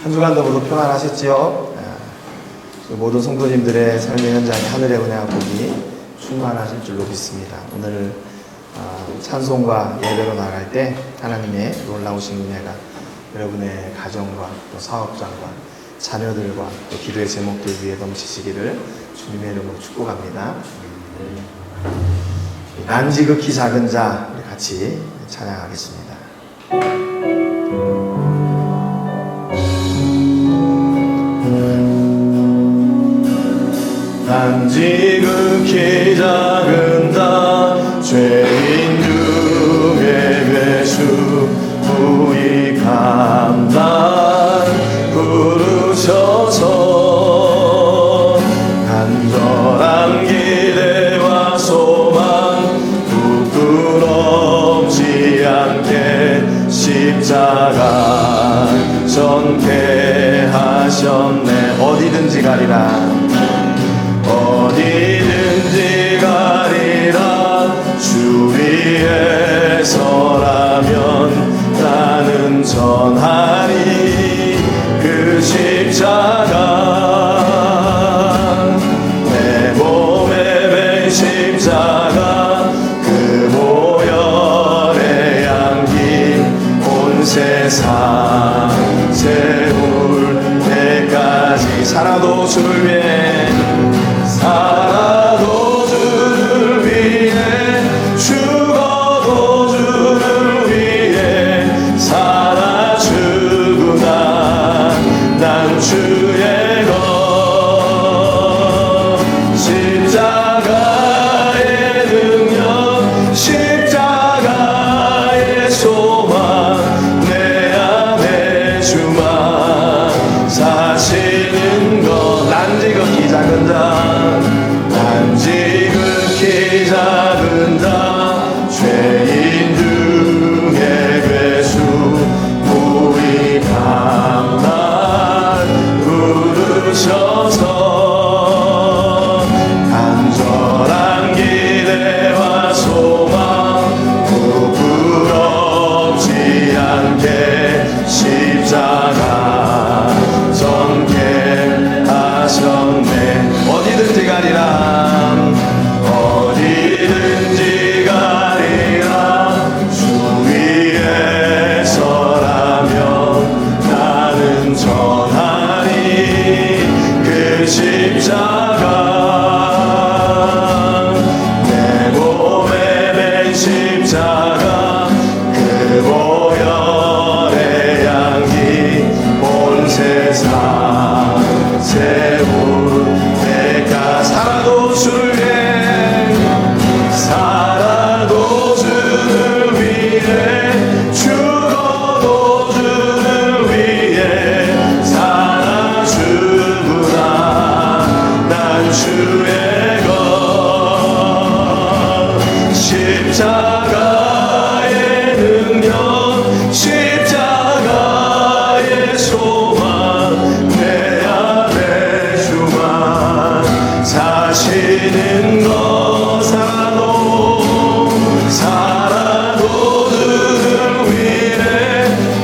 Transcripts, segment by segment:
한 주간도 모두 평안하셨지요? 모든 성도님들의 삶의 현장에 하늘의 은혜와 복이 충만하실 줄로 믿습니다. 오늘 찬송과 예배로 나갈 때 하나님의 놀라우신 은혜가 여러분의 가정과 또 사업장과 자녀들과 또 기도의 제목들 위에 넘치시기를 주님의 이름으로 축복합니다. 난지극히 작은 자 우리 같이 찬양하겠습니다. 난지극히 작은 자 죄인 중에 괴수 무익함단 부르셔서 간절한 기대와 소망 부끄럽지 않게 십자가 전개하셨네. 어디든지 가리라 어디든지 가리라 주 위에 서라면 나는 전하리 그 십자가 내 몸에 맨 십자가 그 보혈의 향기 온 세상 세울 때까지 살아도 주를 위해 살아도 주를 위해 죽어도 주를 위해 살아 주구나 난 주의 것 십자가의 능력 십자가의 소망 내 안에 주만 사시는 것 난지극히 작은 자 난지극히 작은 자 죄인 중에 괴수 무익함 날 부르셔서 간절한 기대와 소망 부끄럽지 않게 십자가 전개하셨네. 어디든지 가리라 어디든지 가리라 주 위에 서라면 나는 전하리 그 십자가 내 몸에 맨 십자가 그 보혈의 향기 온 세상 세울 때가 살아도 주를 위해 살아도 주를 위해 죽어도 주를 위해 살아 주구나 난 주의 것 십자가의 능력 십자가의 소망 내 안에 주만 사시는 것 살아도 주를 위해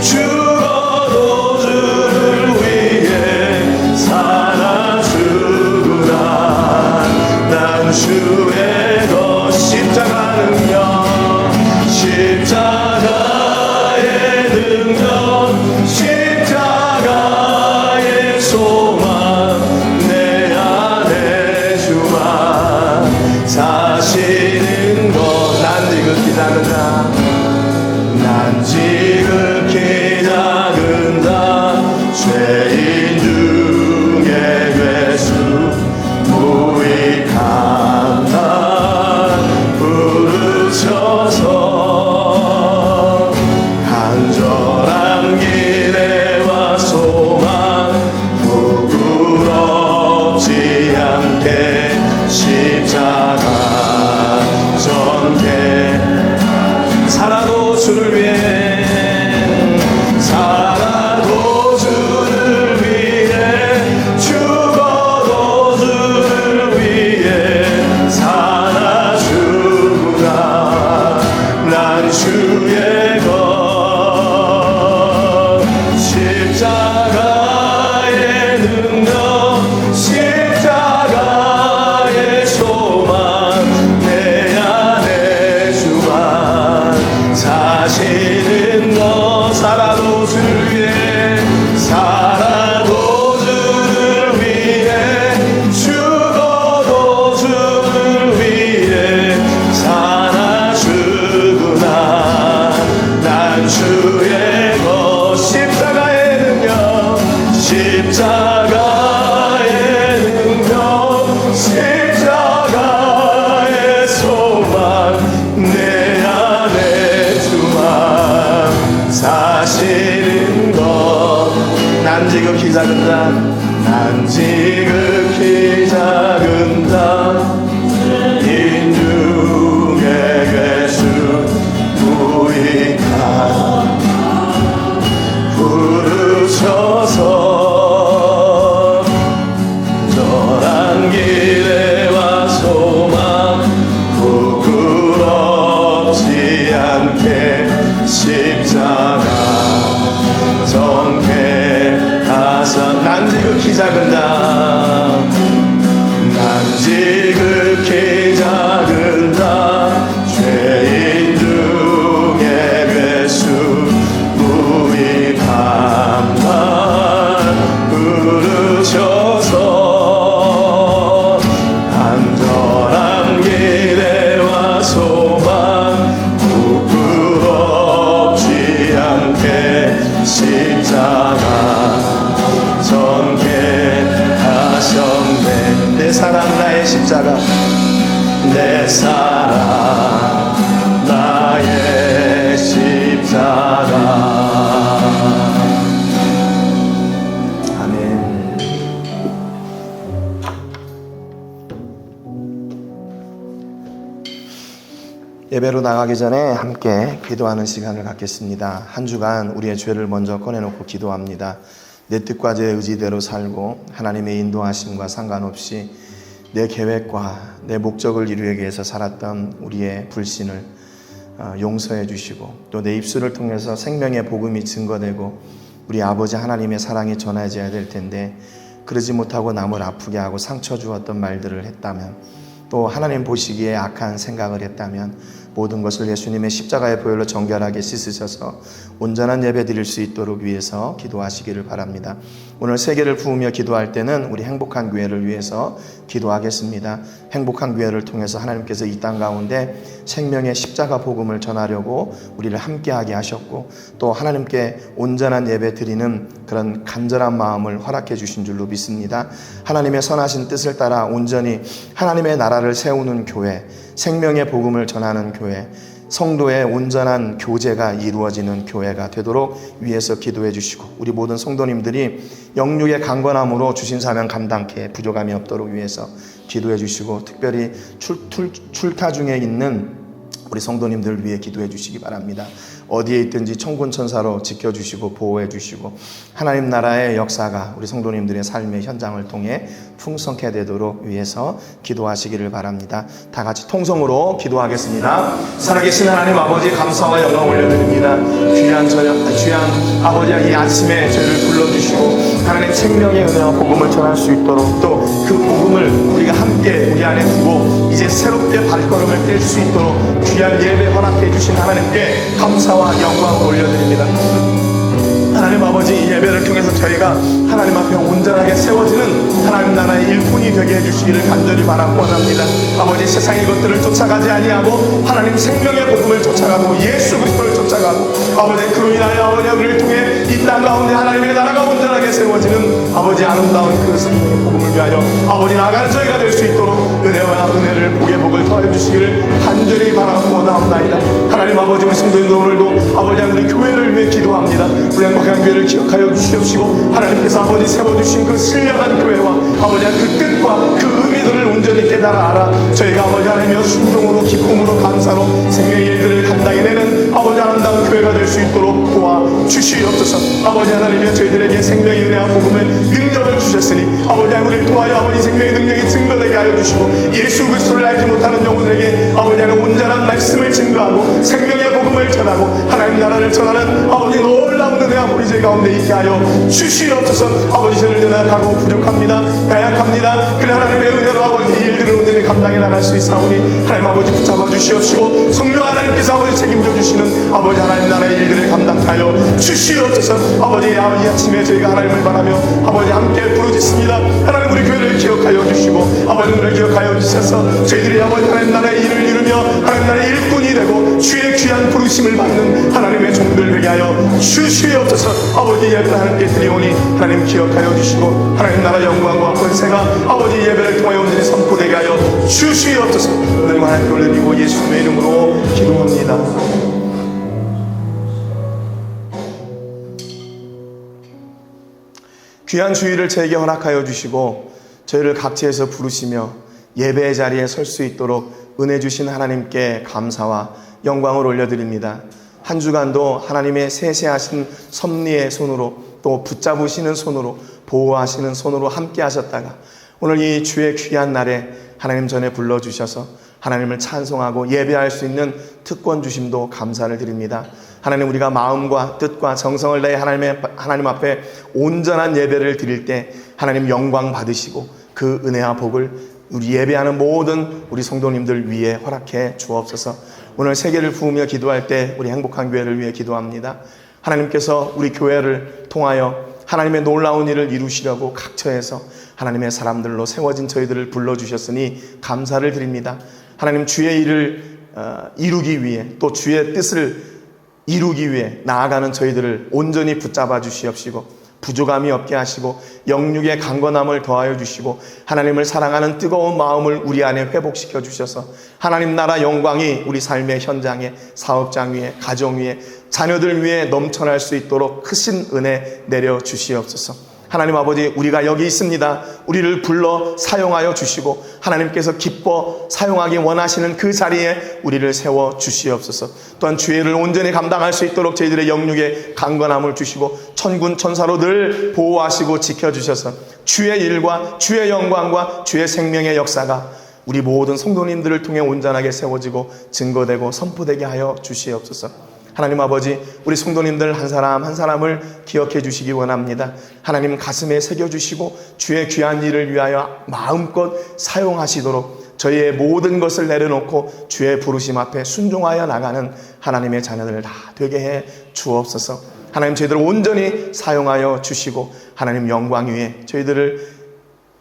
죽어도 주를 위해 살아 주구나 난 주의 것 십자가 능력 십자가의 능력 십자가의 소망 내 안에 주만 사시는 것 난지극히 작은 자 난지극히 작은 자 죄인 중에 괴수 무익함 날 부르셔서 간절한 기대와 소망 부끄럽지 않게 십자가 전개 살아도 주를 위해 살아도 주를 위해 죽어도 주를 위해 살아 주구나 난 주의 것 십자가 예수의 것 십자가의 능력 십자가의 능력 십자가의 소망 내 안에 주만 사시는 것 난 지극히 작은 자 난 지극히 작은 자 인중의 괴수 무익한 부르셔서 전한 기대와 소망 부끄럽지 않게 십자가 정케하사 난 지극히 작은 자 난 지극히 작은 자 죄인 중에 괴수 무익함만 부르셔서 안전한 기대와 소망 부끄럽지 않게 십자가 전개하셨네 내 사랑 나의 십자가 내 사랑 나의 십자가 아멘. 예배로 나가기 전에 함께 기도하는 시간을 갖겠습니다. 한 주간 우리의 죄를 먼저 꺼내놓고 기도합니다. 내 뜻과 제 의지대로 살고 하나님의 인도하심과 상관없이 내 계획과 내 목적을 이루기 위해서 살았던 우리의 불신을 용서해 주시고 또 내 입술을 통해서 생명의 복음이 증거되고 우리 아버지 하나님의 사랑이 전해져야 될 텐데 그러지 못하고 남을 아프게 하고 상처 주었던 말들을 했다면 또 하나님 보시기에 악한 생각을 했다면 모든 것을 예수님의 십자가의 보혈로 정결하게 씻으셔서 온전한 예배 드릴 수 있도록 위해서 기도하시기를 바랍니다. 오늘 세계를 부으며 기도할 때는 우리 행복한 교회를 위해서 기도하겠습니다. 행복한 교회를 통해서 하나님께서 이 땅 가운데 생명의 십자가 복음을 전하려고 우리를 함께하게 하셨고 또 하나님께 온전한 예배 드리는 그런 간절한 마음을 허락해 주신 줄로 믿습니다. 하나님의 선하신 뜻을 따라 온전히 하나님의 나라를 세우는 교회, 생명의 복음을 전하는 교회, 성도의 온전한 교제가 이루어지는 교회가 되도록 위해서 기도해 주시고 우리 모든 성도님들이 영육의 강건함으로 주신 사명 감당케 부족함이 없도록 위해서 기도해 주시고 특별히 출타 중에 있는 우리 성도님들을 위해 기도해 주시기 바랍니다. 어디에 있든지 천군천사로 지켜주시고 보호해 주시고 하나님 나라의 역사가 우리 성도님들의 삶의 현장을 통해 풍성케 되도록 위해서 기도하시기를 바랍니다. 다 같이 통성으로 기도하겠습니다. 살아계신 하나님 아버지 감사와 영광 올려드립니다. 귀한 아버지 이 아침에 저희를 불러주시고 하나님 생명의 은혜와 복음을 전할 수 있도록 또 그 복음을 우리가 함께 우리 안에 두고 이제 새롭게 발걸음을 뗄 수 있도록 귀한 예배 허락해 주신 하나님께 감사와 영광을 올려드립니다. 하나님 아버지 이 예배를 통해서 저희가 하나님 앞에 온전하게 세워지는 하나님 나라의 일꾼이 되게 해주시기를 간절히 바라고 원합니다. 아버지 세상의 것들을 쫓아가지 아니하고 하나님 생명의 복음을 쫓아가고 예수 그리스도를 쫓아가고 아버지 그로 인하여 아버지 우리를 통해 이 땅 가운데 하나님의 나라가 온전하게 세워지는 아버지 아름다운 그 생명의 복음을 위하여 아버지 나아가는 저희가 될 수 있도록 은혜와 은혜를 복의 복을 더해 주시기를 간절히 바라고 원하옵나이다. 하나님 아버지 우리 성도님들 오늘도 아버지 우리 교회를 위해 기도합니다. 우리 행복한 교회를 기억하여 주시옵시고 하나님께서 아버지 세워주신 그 신령한 교회와 아버지 그 뜻과 그 의미들을 온전히 깨달아 알아 저희가 아버지 하나님의 순종으로 기쁨으로 감사로 생명의 일들을 감당해내는 아버지 아름다운 교회가 될 수 있도록 도와주시옵소서. 아버지 하나님의 저희들에게 생명의 은혜와 복음을 능력을 주셨으니 아버지 우리를 도와여 아버지 생명의 능력이 증거되게 하여 주시고 예수 그리스도를 알지 못하는 영혼들에게 아버지 하나님 온전한 말씀을 증거하고 생명의 복음을 전하고 하나님 나라를 전하는 아버지 놀라운 은혜와 우리 저희 가운데 있게 하여 주시옵소서. 아버지 저를 연약하고 부족합니다. 나약합니다. 그래 하나님의 은혜로 아버지 일들을 온전히 감당해 나갈 수 있사오니 하나님 아버지 붙잡아 주시옵시고 성령 하나님께서 아버지 책임져 주시는 아버지 하나님 나라의 일들을 감당하여 주시옵소서. 아버지 아침에 저희가 하나님을 바라며 아버지 함께 부르짖습니다. 하나님 우리 교회를 기억하여 주시고 아버지 우리를 기억하여 주셔서 저희들이 아버지 하나님 나라의 일을 이루며 하나님 나라의 일꾼이 되고 주의 귀한 부르심을 받는 하나님의 종들 되게 하여 주시옵소서. 아버지 예배를 하나님께 드리오니 하나님 기억하여 주시고 하나님 나라 영광과 권세가 아버지 예배를 통하여 온전히 선포되게 하여 주시옵소서. 오늘 하나님께 올려드리고 예수님의 이름으로 기도합니다. 귀한 주일을 저에게 허락하여 주시고 저희를 각지에서 부르시며 예배의 자리에 설 수 있도록 은혜 주신 하나님께 감사와 영광을 올려드립니다. 한 주간도 하나님의 세세하신 섭리의 손으로 또 붙잡으시는 손으로 보호하시는 손으로 함께 하셨다가 오늘 이 주의 귀한 날에 하나님 전에 불러주셔서 하나님을 찬송하고 예배할 수 있는 특권 주심도 감사를 드립니다. 하나님, 우리가 마음과 뜻과 정성을 다해 하나님 앞에 온전한 예배를 드릴 때 하나님 영광 받으시고 그 은혜와 복을 우리 예배하는 모든 우리 성도님들 위해 허락해 주옵소서. 오늘 세계를 부으며 기도할 때 우리 행복한 교회를 위해 기도합니다. 하나님께서 우리 교회를 통하여 하나님의 놀라운 일을 이루시려고 각처에서 하나님의 사람들로 세워진 저희들을 불러주셨으니 감사를 드립니다. 하나님, 주의 일을 이루기 위해 또 주의 뜻을 이루기 위해 나아가는 저희들을 온전히 붙잡아 주시옵시고 부족함이 없게 하시고 영육의 강건함을 더하여 주시고 하나님을 사랑하는 뜨거운 마음을 우리 안에 회복시켜 주셔서 하나님 나라 영광이 우리 삶의 현장에, 사업장 위에, 가정 위에, 자녀들 위에 넘쳐날 수 있도록 크신 은혜 내려 주시옵소서. 하나님 아버지, 우리가 여기 있습니다. 우리를 불러 사용하여 주시고 하나님께서 기뻐 사용하기 원하시는 그 자리에 우리를 세워 주시옵소서. 또한 주의 일을 온전히 감당할 수 있도록 저희들의 영육에 강건함을 주시고 천군 천사로 늘 보호하시고 지켜주셔서 주의 일과 주의 영광과 주의 생명의 역사가 우리 모든 성도님들을 통해 온전하게 세워지고 증거되고 선포되게 하여 주시옵소서. 하나님 아버지, 우리 성도님들 한 사람 한 사람을 기억해 주시기 원합니다. 하나님 가슴에 새겨주시고 주의 귀한 일을 위하여 마음껏 사용하시도록 저희의 모든 것을 내려놓고 주의 부르심 앞에 순종하여 나가는 하나님의 자녀들 다 되게 해 주옵소서. 하나님, 저희들을 온전히 사용하여 주시고 하나님 영광 위에 저희들을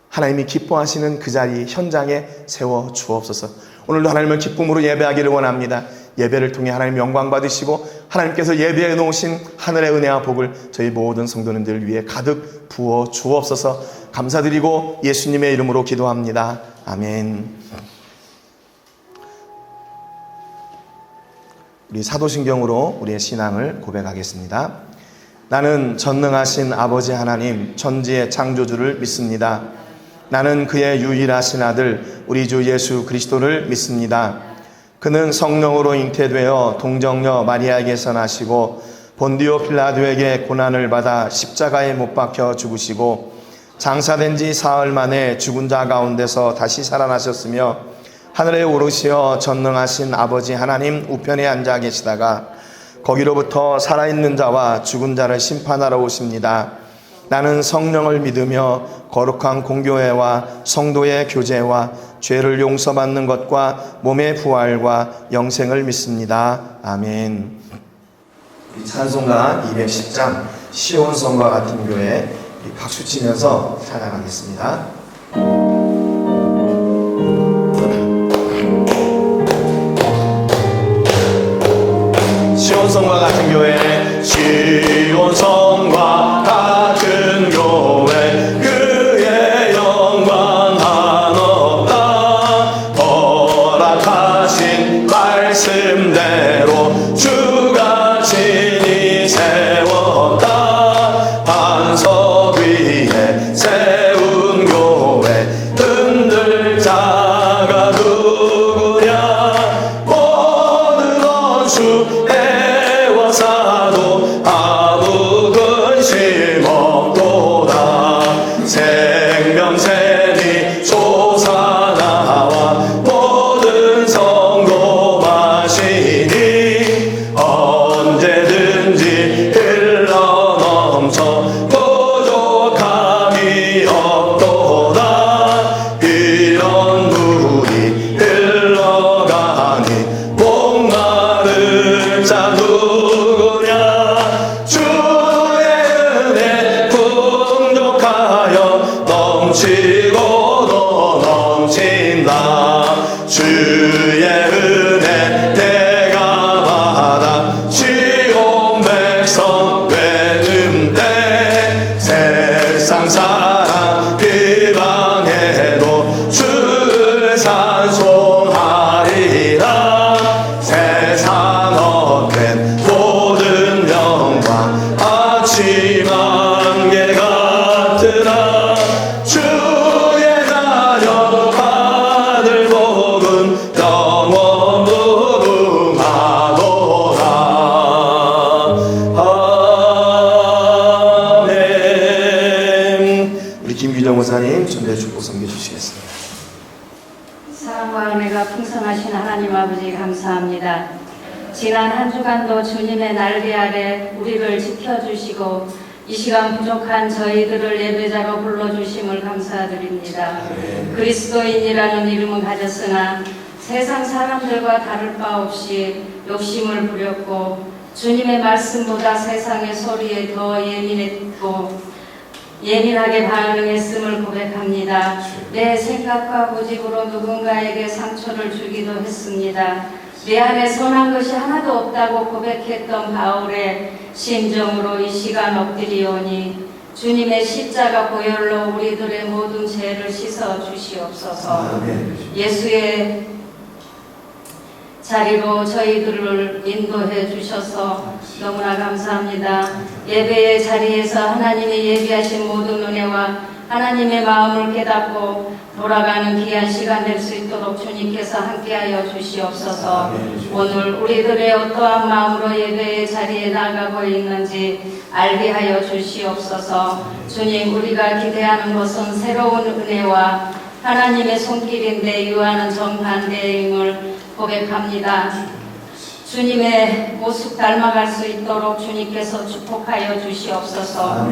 하나님이 기뻐하시는 그 자리 현장에 세워 주옵소서. 오늘도 하나님을 기쁨으로 예배하기를 원합니다. 예배를 통해 하나님 영광 받으시고 하나님께서 예배해 놓으신 하늘의 은혜와 복을 저희 모든 성도님들 위해 가득 부어 주옵소서. 감사드리고 예수님의 이름으로 기도합니다. 아멘. 우리 사도신경으로 우리의 신앙을 고백하겠습니다. 나는 전능하신 아버지 하나님 천지의 창조주를 믿습니다. 나는 그의 유일하신 아들 우리 주 예수 그리스도를 믿습니다. 그는 성령으로 잉태되어 동정녀 마리아에게서 나시고 본디오 필라도에게 고난을 받아 십자가에 못 박혀 죽으시고 장사된 지 사흘 만에 죽은 자 가운데서 다시 살아나셨으며 하늘에 오르시어 전능하신 아버지 하나님 우편에 앉아 계시다가 거기로부터 살아있는 자와 죽은 자를 심판하러 오십니다. 나는 성령을 믿으며 거룩한 공교회와 성도의 교제와 죄를 용서받는 것과 몸의 부활과 영생을 믿습니다. 아멘. 찬송가 210장 시온성과 같은 교회 박수 치면서 찬양하겠습니다. 시온성과 같은 교회, 시온성과 같은 교회, 그의 영광 한없다. 허락하신 말씀대로 주가 친히 세웠다. 반석 위에 세운 교회, 흔들 자가 누구냐. 모든 원수 사도 아무 근심 없도다. 생명샘이 솟아나와 모든 성도 마시니 언제든지 흘러넘쳐 부족함이 없도다. 이런 물이 흘러가니 목마른 자 넘치고도 넘친다. 주의 은혜 내가 사랑 비방해도 주를 찬송하리라. 세상 얻된 모든 영광 아침 안개 같으나 주의 자녀 받을 복은 영원 무궁하도다. 아멘. 우리 김규정 목사님 전대 축복 섬겨주시겠습니다. 사랑과 은혜가 풍성하신 하나님 아버지 감사합니다. 지난 한 주간도 주님의 날개 아래 우리를 지켜주시고 이 시간 부족한 저희들을 예배자로 불러주심을 감사드립니다. 그리스도인이라는 이름은 가졌으나 세상 사람들과 다를 바 없이 욕심을 부렸고 주님의 말씀보다 세상의 소리에 더 예민하게 반응했음을 고백합니다. 내 생각과 고집으로 누군가에게 상처를 주기도 했습니다. 내 안에 선한 것이 하나도 없다고 고백했던 바울의 심정으로 이 시간 엎드리오니 주님의 십자가 보혈로 우리들의 모든 죄를 씻어 주시옵소서. 예수의 자리로 저희들을 인도해 주셔서 너무나 감사합니다. 예배의 자리에서 하나님의 예비하신 모든 은혜와 하나님의 마음을 깨닫고 돌아가는 귀한 시간 될 수 있도록 주님께서 함께하여 주시옵소서. 오늘 우리들의 어떠한 마음으로 예배의 자리에 나가고 있는지 알게 하여 주시옵소서. 주님, 우리가 기대하는 것은 새로운 은혜와 하나님의 손길인데 이와는 정반대임을 고백합니다. 주님의 모습 닮아갈 수 있도록 주님께서 축복하여 주시옵소서.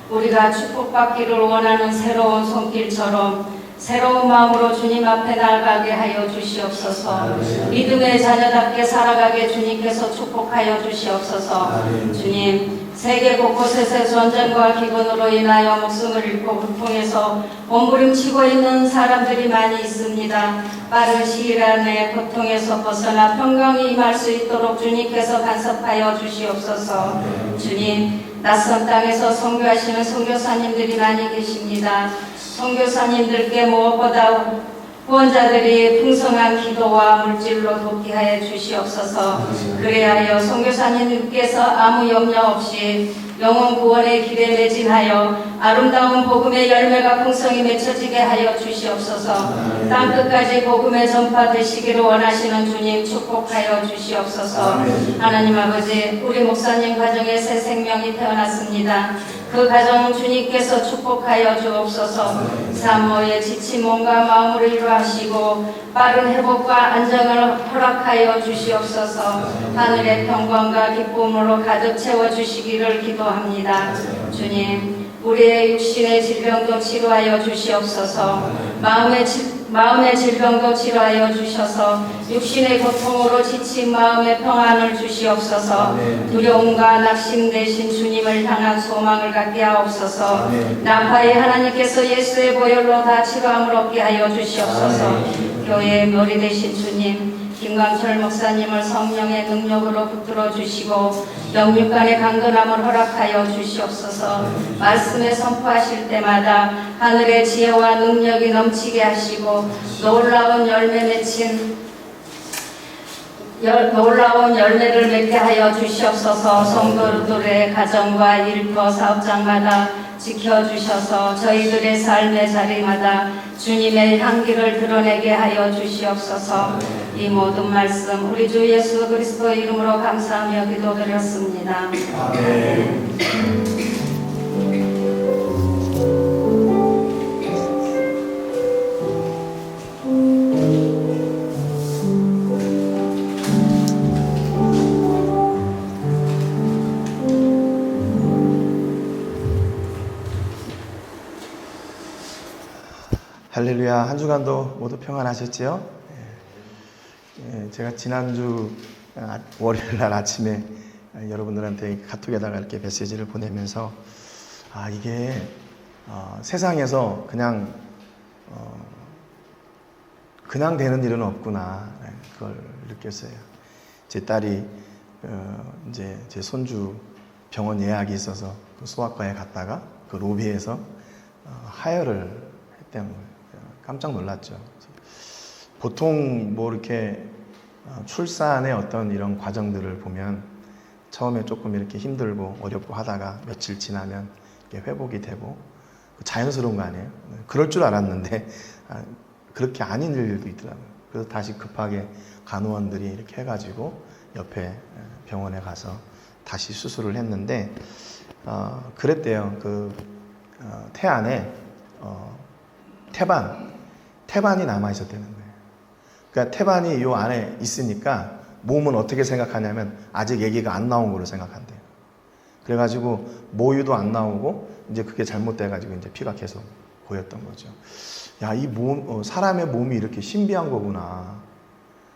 우리가 축복받기를 원하는 새로운 손길처럼 새로운 마음으로 주님 앞에 나아가게 하여 주시옵소서. 믿음의 자녀답게 살아가게 주님께서 축복하여 주시옵소서. 주님, 세계 곳곳에서 전쟁과 기근으로 인하여 목숨을 잃고 고통에서 몸부림치고 있는 사람들이 많이 있습니다. 빠른 시일 안에 고통에서 벗어나 평강이 임할 수 있도록 주님께서 간섭하여 주시옵소서. 주님, 낯선 땅에서 선교하시는 선교사님들이 많이 계십니다. 선교사님들께 무엇보다 후원자들이 풍성한 기도와 물질로 돕게 주시옵소서. 그래하여 선교사님께서 아무 염려 없이 영혼 구원의 길에 매진하여 아름다운 복음의 열매가 풍성히 맺혀지게 하여 주시옵소서. 땅끝까지 복음의 전파되시기를 원하시는 주님 축복하여 주시옵소서. 하나님 아버지, 우리 목사님 가정에 새 생명이 태어났습니다. 그 가정은 주님께서 축복하여 주옵소서. 사모의 지친 몸과 마음을 위로하시고 빠른 회복과 안정을 허락하여 주시옵소서. 하늘의 평강과 기쁨으로 가득 채워주시기를 기도합니다. 주님, 우리의 육신의 질병도 치료하여 주시옵소서. 마음의 질병도 치료하여 주셔서 육신의 고통으로 지친 마음의 평안을 주시옵소서. 두려움과 낙심 대신 주님을 향한 소망을 갖게 하옵소서. 나파의 하나님께서 예수의 보혈로 다 치료함을 얻게 하여 주시옵소서. 교회의 머리 되신 주님, 김광철 목사님을 성령의 능력으로 붙들어 주시고 영육간의 강건함을 허락하여 주시옵소서. 말씀에 선포하실 때마다 하늘의 지혜와 능력이 넘치게 하시고 놀라운 열매를 맺게 하여 주시옵소서. 성도들의 가정과 일터 사업장마다 지켜주셔서 저희들의 삶의 자리마다 주님의 향기를 드러내게 하여 주시옵소서. 이 모든 말씀 우리 주 예수 그리스도 이름으로 감사하며 기도드렸습니다. 아멘. 할렐루야. 한 주간도 모두 평안하셨지요? 제가 지난주 월요일 날 아침에 여러분들한테 카톡에다가 이렇게 메시지를 보내면서 이게 세상에서 그냥 되는 일은 없구나, 그걸 느꼈어요. 제 딸이 이제 제 손주 병원 예약이 있어서 소아과에 갔다가 그 로비에서 하혈을 했다는 거예요. 깜짝 놀랐죠. 보통 뭐 이렇게 출산의 어떤 이런 과정들을 보면 처음에 조금 이렇게 힘들고 어렵고 하다가 며칠 지나면 이게 회복이 되고 자연스러운 거 아니에요? 그럴 줄 알았는데 그렇게 아닌 일들도 있더라고요. 그래서 다시 급하게 간호원들이 이렇게 해가지고 옆에 병원에 가서 다시 수술을 했는데 그랬대요. 태 안에 태반이 남아 있었다는 거예요. 그러니까 태반이 요 안에 있으니까 몸은 어떻게 생각하냐면 아직 아기가 안 나온 거로 생각한대요. 그래가지고 모유도 안 나오고 이제 그게 잘못돼가지고 이제 피가 계속 고였던 거죠. 야, 이 사람의 몸이 이렇게 신비한 거구나.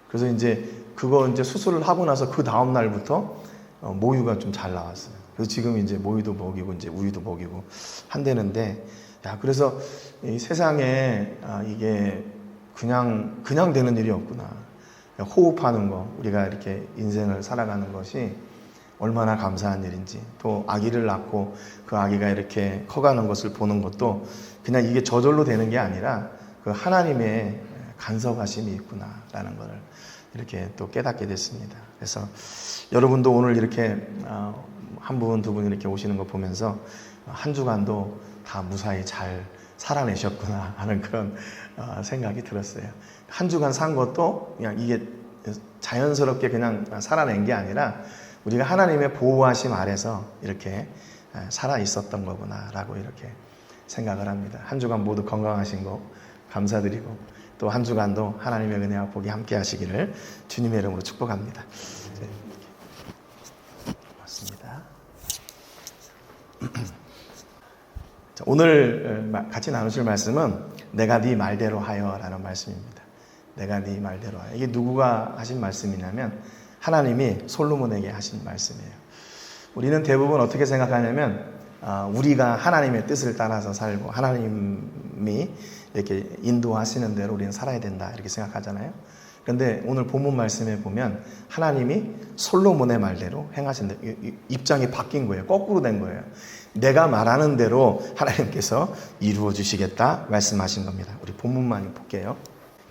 그래서 이제 그거 이제 수술을 하고 나서 그 다음 날부터 모유가 좀 잘 나왔어요. 그래서 지금 이제 모유도 먹이고 이제 우유도 먹이고 한다는데, 야, 그래서 이 세상에 이게 그냥 되는 일이 없구나. 호흡하는 거, 우리가 이렇게 인생을 살아가는 것이 얼마나 감사한 일인지, 또 아기를 낳고 그 아기가 이렇게 커가는 것을 보는 것도 그냥 이게 저절로 되는 게 아니라 그 하나님의 간섭하심이 있구나라는 것을 이렇게 또 깨닫게 됐습니다. 그래서 여러분도 오늘 이렇게 한 분, 두 분 이렇게 오시는 거 보면서 한 주간도 다 무사히 잘 살아내셨구나 하는 그런 생각이 들었어요. 한 주간 산 것도 그냥 이게 자연스럽게 그냥 살아낸 게 아니라 우리가 하나님의 보호하심 아래서 이렇게 살아 있었던 거구나라고 이렇게 생각을 합니다. 한 주간 모두 건강하신 거 감사드리고 또 한 주간도 하나님의 은혜와 복이 함께 하시기를 주님의 이름으로 축복합니다. 고맙습니다. 오늘 같이 나누실 말씀은 내가 네 말대로 하여라는 말씀입니다. 내가 네 말대로 하여. 이게 누구가 하신 말씀이냐면 하나님이 솔로몬에게 하신 말씀이에요. 우리는 대부분 어떻게 생각하냐면 우리가 하나님의 뜻을 따라서 살고 하나님이 이렇게 인도하시는 대로 우리는 살아야 된다 이렇게 생각하잖아요. 그런데 오늘 본문 말씀에 보면 하나님이 솔로몬의 말대로 행하신다. 입장이 바뀐 거예요. 거꾸로 된 거예요. 내가 말하는 대로 하나님께서 이루어 주시겠다 말씀하신 겁니다. 우리 본문만 볼게요.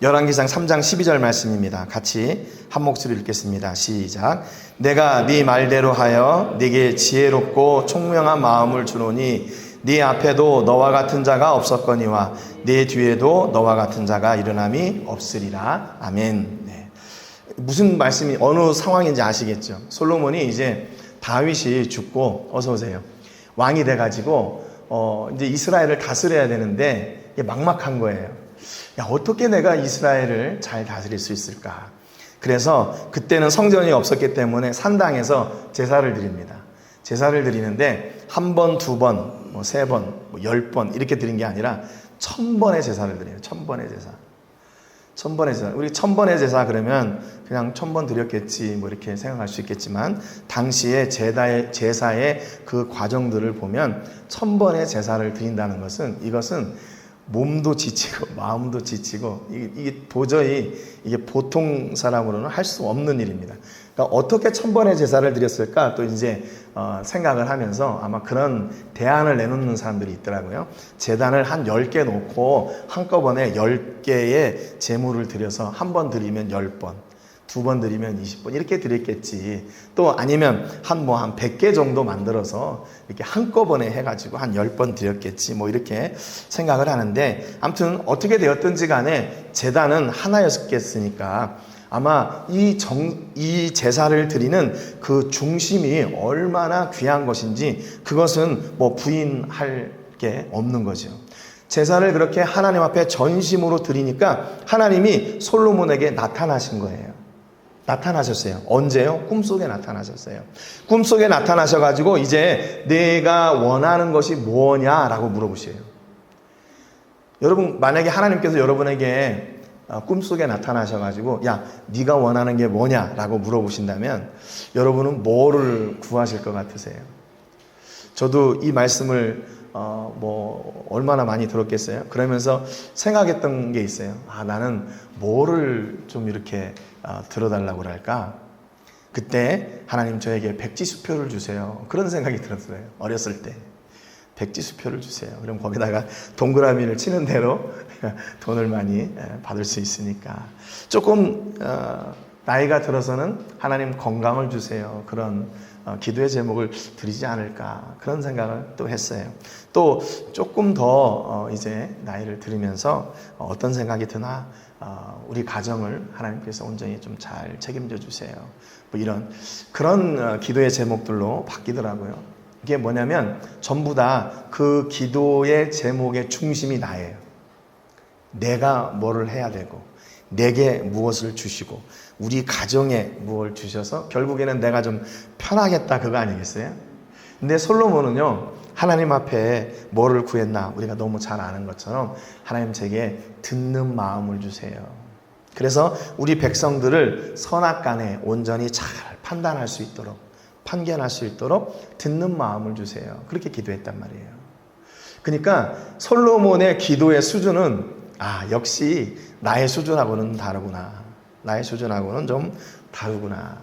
열왕기상 3장 12절 말씀입니다. 같이 한 목소리 읽겠습니다. 시작. 내가 네 말대로 하여 네게 지혜롭고 총명한 마음을 주노니 네 앞에도 너와 같은 자가 없었거니와 네 뒤에도 너와 같은 자가 일어남이 없으리라. 아멘. 네. 무슨 말씀이 어느 상황인지 아시겠죠? 솔로몬이 이제 다윗이 죽고 어서 오세요. 왕이 돼가지고 이제 이스라엘을 다스려야 되는데 이게 막막한 거예요. 야, 어떻게 내가 이스라엘을 잘 다스릴 수 있을까? 그래서 그때는 성전이 없었기 때문에 산당에서 제사를 드립니다. 제사를 드리는데 한 번, 두 번, 뭐 세 번, 뭐 10번 이렇게 드린 게 아니라 1000번의 제사를 드려요. 1000번의 제사. 1000번의 제사. 우리 1000번의 제사 그러면 그냥 1000번 드렸겠지 뭐 이렇게 생각할 수 있겠지만 당시에 제사의 그 과정들을 보면 1000번의 제사를 드린다는 것은 이것은 몸도 지치고 마음도 지치고 이게 도저히 이게 보통 사람으로는 할 수 없는 일입니다. 그러니까 어떻게 1000번의 제사를 드렸을까 또 이제 생각을 하면서 아마 그런 대안을 내놓는 사람들이 있더라고요. 제단을 한 10개 놓고 한꺼번에 10개의 제물을 드려서 한 번 드리면 10번, 두 번 드리면 20번 이렇게 드렸겠지. 또 아니면 한 100개 정도 만들어서 이렇게 한꺼번에 해가지고 한 10번 드렸겠지. 뭐 이렇게 생각을 하는데 아무튼 어떻게 되었든지 간에 제단은 하나였겠으니까 아마 이 제사를 드리는 그 중심이 얼마나 귀한 것인지 그것은 뭐 부인할 게 없는 거죠. 제사를 그렇게 하나님 앞에 전심으로 드리니까 하나님이 솔로몬에게 나타나신 거예요. 나타나셨어요. 언제요? 꿈속에 나타나셨어요. 꿈속에 나타나셔가지고 이제 내가 원하는 것이 뭐냐라고 물어보세요. 여러분 만약에 하나님께서 여러분에게 꿈속에 나타나셔가지고 야 네가 원하는 게 뭐냐라고 물어보신다면 여러분은 뭐를 구하실 것 같으세요? 저도 이 말씀을 뭐 얼마나 많이 들었겠어요? 그러면서 생각했던 게 있어요. 나는 뭐를 좀 이렇게 들어달라고 할까? 그때 하나님 저에게 백지수표를 주세요. 그런 생각이 들었어요. 어렸을 때. 백지수표를 주세요. 그럼 거기다가 동그라미를 치는 대로 돈을 많이 받을 수 있으니까. 조금 나이가 들어서는 하나님 건강을 주세요. 그런 기도의 제목을 드리지 않을까, 그런 생각을 또 했어요. 또 조금 더 이제 나이를 들으면서 어떤 생각이 드나, 우리 가정을 하나님께서 온전히 좀 잘 책임져 주세요. 뭐 이런 그런 기도의 제목들로 바뀌더라고요. 이게 뭐냐면 전부 다 그 기도의 제목의 중심이 나예요. 내가 뭐를 해야 되고, 내게 무엇을 주시고, 우리 가정에 무엇을 주셔서 결국에는 내가 좀 편하겠다, 그거 아니겠어요? 근데 솔로몬은요, 하나님 앞에 뭐를 구했나 우리가 너무 잘 아는 것처럼 하나님 제게 듣는 마음을 주세요. 그래서 우리 백성들을 선악간에 온전히 잘 판단할 수 있도록, 판견할 수 있도록 듣는 마음을 주세요. 그렇게 기도했단 말이에요. 그러니까 솔로몬의 기도의 수준은 역시 나의 수준하고는 다르구나. 나의 수준하고는 좀 다르구나.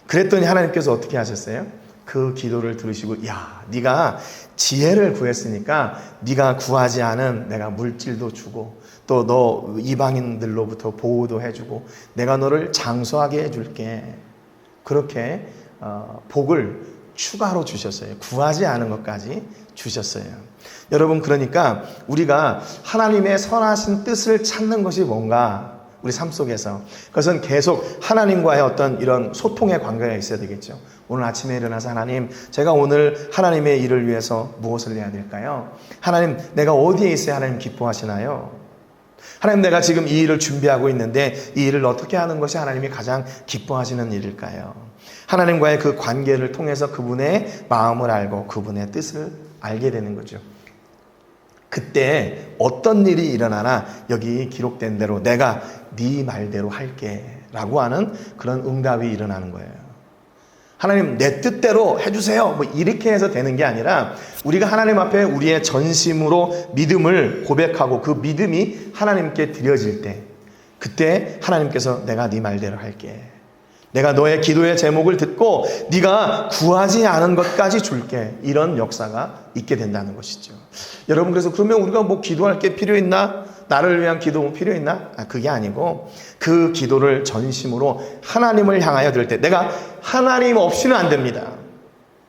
그랬더니 하나님께서 어떻게 하셨어요? 그 기도를 들으시고, 야, 네가 지혜를 구했으니까 네가 구하지 않은 내가 물질도 주고, 또 너 이방인들로부터 보호도 해주고, 내가 너를 장수하게 해줄게. 그렇게 복을 추가로 주셨어요. 구하지 않은 것까지 주셨어요. 여러분, 그러니까 우리가 하나님의 선하신 뜻을 찾는 것이 뭔가, 우리 삶 속에서 그것은 계속 하나님과의 어떤 이런 소통의 관계가 있어야 되겠죠. 오늘 아침에 일어나서 하나님, 제가 오늘 하나님의 일을 위해서 무엇을 해야 될까요? 하나님, 내가 어디에 있어야 하나님 기뻐하시나요? 하나님, 내가 지금 이 일을 준비하고 있는데 이 일을 어떻게 하는 것이 하나님이 가장 기뻐하시는 일일까요? 하나님과의 그 관계를 통해서 그분의 마음을 알고 그분의 뜻을 알게 되는 거죠. 그때 어떤 일이 일어나나 여기 기록된 대로 내가 네 말대로 할게 라고 하는 그런 응답이 일어나는 거예요. 하나님, 내 뜻대로 해주세요, 뭐 이렇게 해서 되는 게 아니라 우리가 하나님 앞에 우리의 전심으로 믿음을 고백하고 그 믿음이 하나님께 드려질 때, 그때 하나님께서 내가 네 말대로 할게, 내가 너의 기도의 제목을 듣고 네가 구하지 않은 것까지 줄게, 이런 역사가 있게 된다는 것이죠. 여러분, 그래서 그러면 우리가 뭐 기도할 게 필요 있나? 나를 위한 기도 필요 있나? 그게 아니고 그 기도를 전심으로 하나님을 향하여 드릴 때, 내가 하나님 없이는 안 됩니다.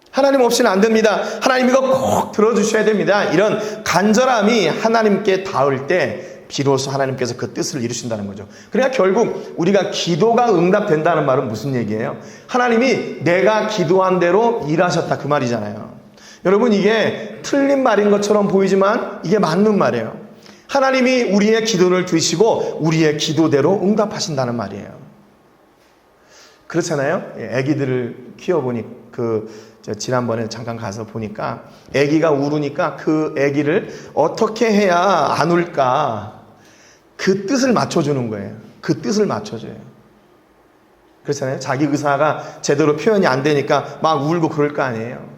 하나님 없이는 안 됩니다. 하나님 이거 꼭 들어주셔야 됩니다. 이런 간절함이 하나님께 닿을 때 비로소 하나님께서 그 뜻을 이루신다는 거죠. 그러니까 결국 우리가 기도가 응답된다는 말은 무슨 얘기예요? 하나님이 내가 기도한 대로 일하셨다, 그 말이잖아요. 여러분, 이게 틀린 말인 것처럼 보이지만 이게 맞는 말이에요. 하나님이 우리의 기도를 들으시고 우리의 기도대로 응답하신다는 말이에요. 그렇잖아요. 아기들을 키워보니 지난번에 잠깐 가서 보니까 아기가 울으니까 그 아기를 어떻게 해야 안 울까, 그 뜻을 맞춰주는 거예요. 그 뜻을 맞춰줘요. 그렇잖아요. 자기 의사가 제대로 표현이 안 되니까 막 울고 그럴 거 아니에요.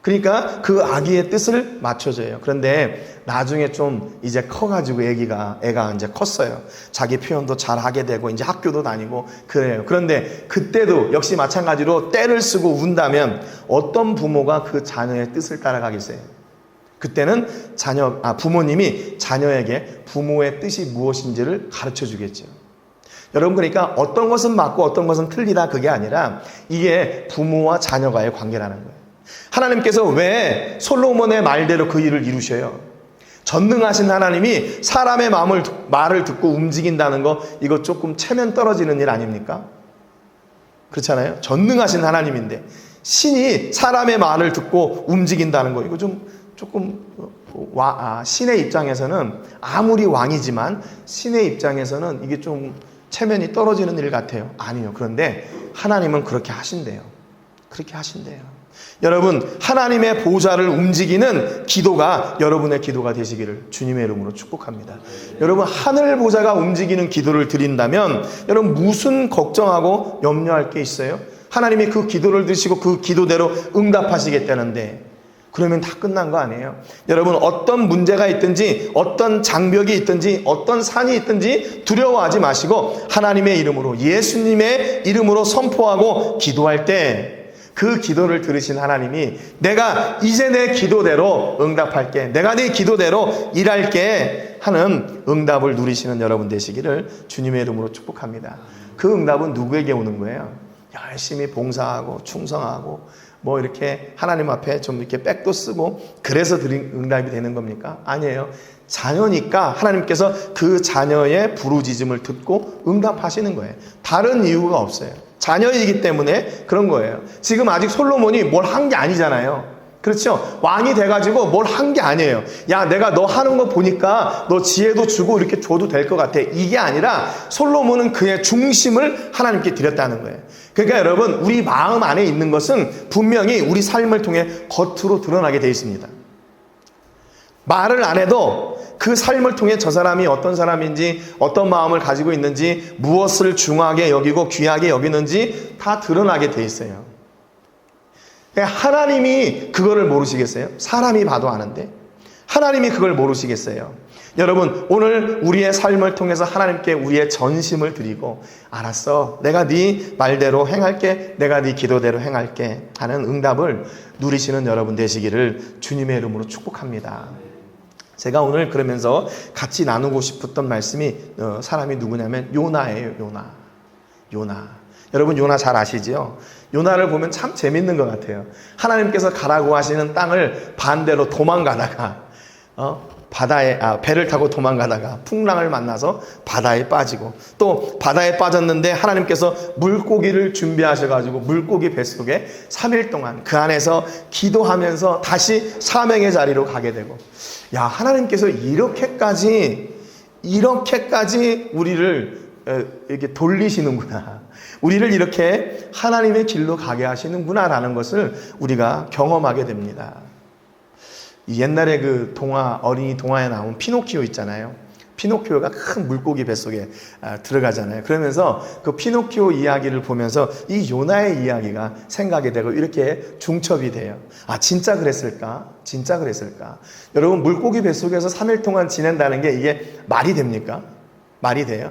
그러니까 그 아기의 뜻을 맞춰줘요. 그런데 나중에 좀 이제 커가지고 애가 이제 컸어요. 자기 표현도 잘 하게 되고 이제 학교도 다니고 그래요. 그런데 그때도 역시 마찬가지로 떼를 쓰고 운다면 어떤 부모가 그 자녀의 뜻을 따라가겠어요? 그때는 부모님이 자녀에게 부모의 뜻이 무엇인지를 가르쳐 주겠죠. 여러분, 그러니까 어떤 것은 맞고 어떤 것은 틀리다, 그게 아니라 이게 부모와 자녀가의 관계라는 거예요. 하나님께서 왜 솔로몬의 말대로 그 일을 이루셔요? 전능하신 하나님이 사람의 말을 듣고 움직인다는 거, 이거 조금 체면 떨어지는 일 아닙니까? 그렇잖아요. 전능하신 하나님인데 신이 사람의 말을 듣고 움직인다는 거, 이거 조금 신의 입장에서는 아무리 왕이지만 신의 입장에서는 이게 좀 체면이 떨어지는 일 같아요. 아니요. 그런데 하나님은 그렇게 하신대요. 그렇게 하신대요. 여러분, 하나님의 보좌를 움직이는 기도가 여러분의 기도가 되시기를 주님의 이름으로 축복합니다. 여러분, 하늘 보좌가 움직이는 기도를 드린다면 여러분 무슨 걱정하고 염려할 게 있어요? 하나님이 그 기도를 드시고 그 기도대로 응답하시겠다는데, 그러면 다 끝난 거 아니에요? 여러분, 어떤 문제가 있든지 어떤 장벽이 있든지 어떤 산이 있든지 두려워하지 마시고 하나님의 이름으로, 예수님의 이름으로 선포하고 기도할 때 그 기도를 들으신 하나님이 내가 이제 내 기도대로 응답할게, 내가 네 기도대로 일할게 하는 응답을 누리시는 여러분 되시기를 주님의 이름으로 축복합니다. 그 응답은 누구에게 오는 거예요? 열심히 봉사하고 충성하고 뭐 이렇게 하나님 앞에 좀 이렇게 백도 쓰고 그래서 드린 응답이 되는 겁니까? 아니에요. 자녀니까 하나님께서 그 자녀의 부르짖음을 듣고 응답하시는 거예요. 다른 이유가 없어요. 자녀이기 때문에 그런 거예요. 지금 아직 솔로몬이 뭘 한 게 아니잖아요. 그렇죠? 왕이 돼가지고 뭘 한 게 아니에요. 야, 내가 너 하는 거 보니까 너 지혜도 주고 이렇게 줘도 될 것 같아. 이게 아니라 솔로몬은 그의 중심을 하나님께 드렸다는 거예요. 그러니까 여러분, 우리 마음 안에 있는 것은 분명히 우리 삶을 통해 겉으로 드러나게 되어 있습니다. 말을 안 해도 그 삶을 통해 저 사람이 어떤 사람인지, 어떤 마음을 가지고 있는지, 무엇을 중하게 여기고 귀하게 여기는지 다 드러나게 돼 있어요. 하나님이 그거를 모르시겠어요? 사람이 봐도 아는데 하나님이 그걸 모르시겠어요? 여러분, 오늘 우리의 삶을 통해서 하나님께 우리의 전심을 드리고, 알았어, 내가 네 말대로 행할게, 내가 네 기도대로 행할게 하는 응답을 누리시는 여러분 되시기를 주님의 이름으로 축복합니다. 제가 오늘 그러면서 같이 나누고 싶었던 말씀이 사람이 누구냐면 요나예요. 요나. 여러분, 요나 잘 아시죠? 요나를 보면 참 재밌는 것 같아요. 하나님께서 가라고 하시는 땅을 반대로 도망가다가 배를 타고 도망가다가 풍랑을 만나서 바다에 빠지고, 또 바다에 빠졌는데 하나님께서 물고기를 준비하셔가지고 물고기 뱃속에 3일 동안 그 안에서 기도하면서 다시 사명의 자리로 가게 되고, 야, 하나님께서 이렇게까지 우리를 이렇게 돌리시는구나, 우리를 이렇게 하나님의 길로 가게 하시는구나라는 것을 우리가 경험하게 됩니다. 옛날에 그 어린이 동화에 나온 피노키오 있잖아요. 피노키오가 큰 물고기 뱃속에 들어가잖아요. 그러면서 그 피노키오 이야기를 보면서 이 요나의 이야기가 생각이 되고 이렇게 중첩이 돼요. 아, 진짜 그랬을까? 여러분, 물고기 뱃속에서 3일 동안 지낸다는 게 이게 말이 됩니까? 말이 돼요?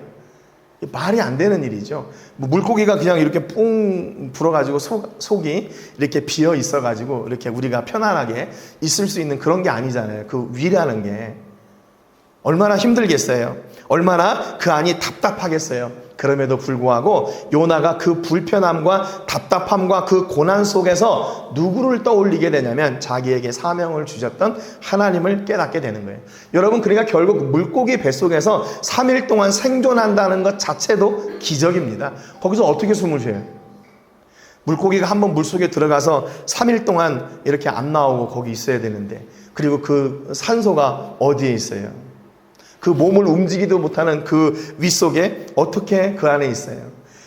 말이 안 되는 일이죠. 물고기가 그냥 이렇게 뿡 불어가지고 속이 이렇게 비어 있어가지고 이렇게 우리가 편안하게 있을 수 있는 그런 게 아니잖아요. 그 위라는 게 얼마나 힘들겠어요. 얼마나 그 안이 답답하겠어요. 그럼에도 불구하고 요나가 그 불편함과 답답함과 그 고난 속에서 누구를 떠올리게 되냐면 자기에게 사명을 주셨던 하나님을 깨닫게 되는 거예요. 여러분, 그러니까 결국 물고기 뱃속에서 3일 동안 생존한다는 것 자체도 기적입니다. 거기서 어떻게 숨을 쉬어요? 물고기가 한번 물속에 들어가서 3일 동안 이렇게 안 나오고 거기 있어야 되는데, 그리고 그 산소가 어디에 있어요? 그 몸을 움직이도 못하는 그 윗속에 어떻게 그 안에 있어요?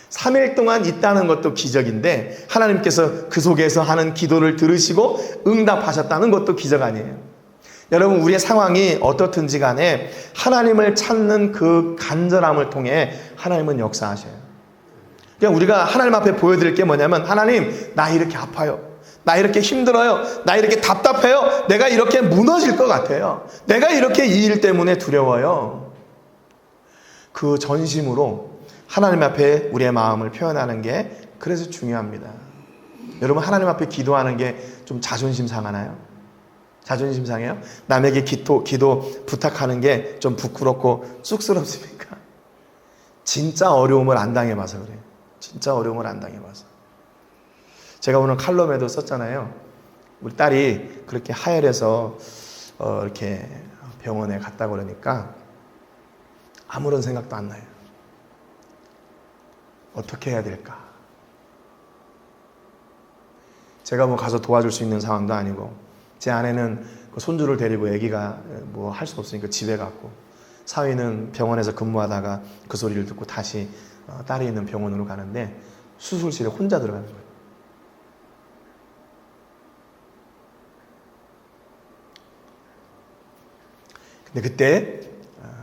3일 동안 있다는 것도 기적인데 하나님께서 그 속에서 하는 기도를 들으시고 응답하셨다는 것도 기적 아니에요? 여러분, 우리의 상황이 어떻든지 간에 하나님을 찾는 그 간절함을 통해 하나님은 역사하셔요. 그냥 우리가 하나님 앞에 보여드릴 게 뭐냐면, 하나님, 나 이렇게 아파요. 나 이렇게 힘들어요. 나 이렇게 답답해요. 내가 이렇게 무너질 것 같아요. 내가 이렇게 이 일 때문에 두려워요. 그 전심으로 하나님 앞에 우리의 마음을 표현하는 게 그래서 중요합니다. 여러분, 하나님 앞에 기도하는 게 좀 자존심 상하나요? 자존심 상해요? 남에게 기도 부탁하는 게 좀 부끄럽고 쑥스럽습니까? 진짜 어려움을 안 당해봐서 그래요. 진짜 어려움을 안 당해봐서. 제가 오늘 칼럼에도 썼잖아요. 우리 딸이 그렇게 하혈해서 이렇게 병원에 갔다 그러니까 아무런 생각도 안 나요. 어떻게 해야 될까? 제가 뭐 가서 도와줄 수 있는 상황도 아니고, 제 아내는 그 손주를 데리고 아기가 뭐 할 수 없으니까 집에 갔고, 사위는 병원에서 근무하다가 그 소리를 듣고 다시 딸이 있는 병원으로 가는데 수술실에 혼자 들어가는 거예요. 근데 그때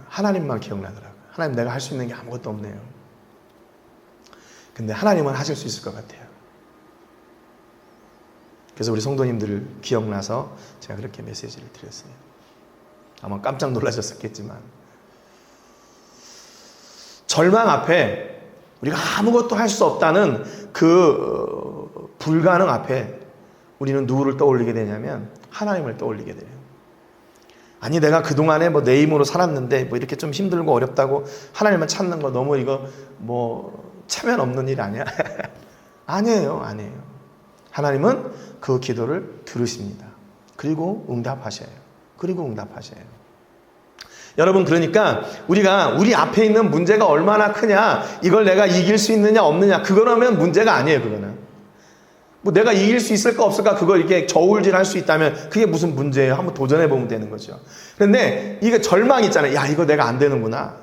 하나님만 기억나더라고요. 하나님, 내가 할 수 있는 게 아무것도 없네요. 근데 하나님은 하실 수 있을 것 같아요. 그래서 우리 성도님들 기억나서 제가 그렇게 메시지를 드렸어요. 아마 깜짝 놀라셨었겠지만, 절망 앞에 우리가 아무것도 할 수 없다는 그 불가능 앞에 우리는 누구를 떠올리게 되냐면 하나님을 떠올리게 돼요. 아니 내가 그동안에 뭐 내 힘으로 살았는데 뭐 이렇게 좀 힘들고 어렵다고 하나님을 찾는 거 너무 이거 뭐 체면 없는 일 아니야? 아니에요. 하나님은 그 기도를 들으십니다. 그리고 응답하셔요. 여러분, 그러니까 우리가 우리 앞에 있는 문제가 얼마나 크냐, 이걸 내가 이길 수 있느냐 없느냐, 그거라면 문제가 아니에요. 그거는 뭐 내가 이길 수 있을까 없을까, 그걸 이렇게 저울질할 수 있다면 그게 무슨 문제예요? 한번 도전해 보면 되는 거죠. 그런데 이게 절망 있잖아요. 야, 이거 내가 안 되는구나,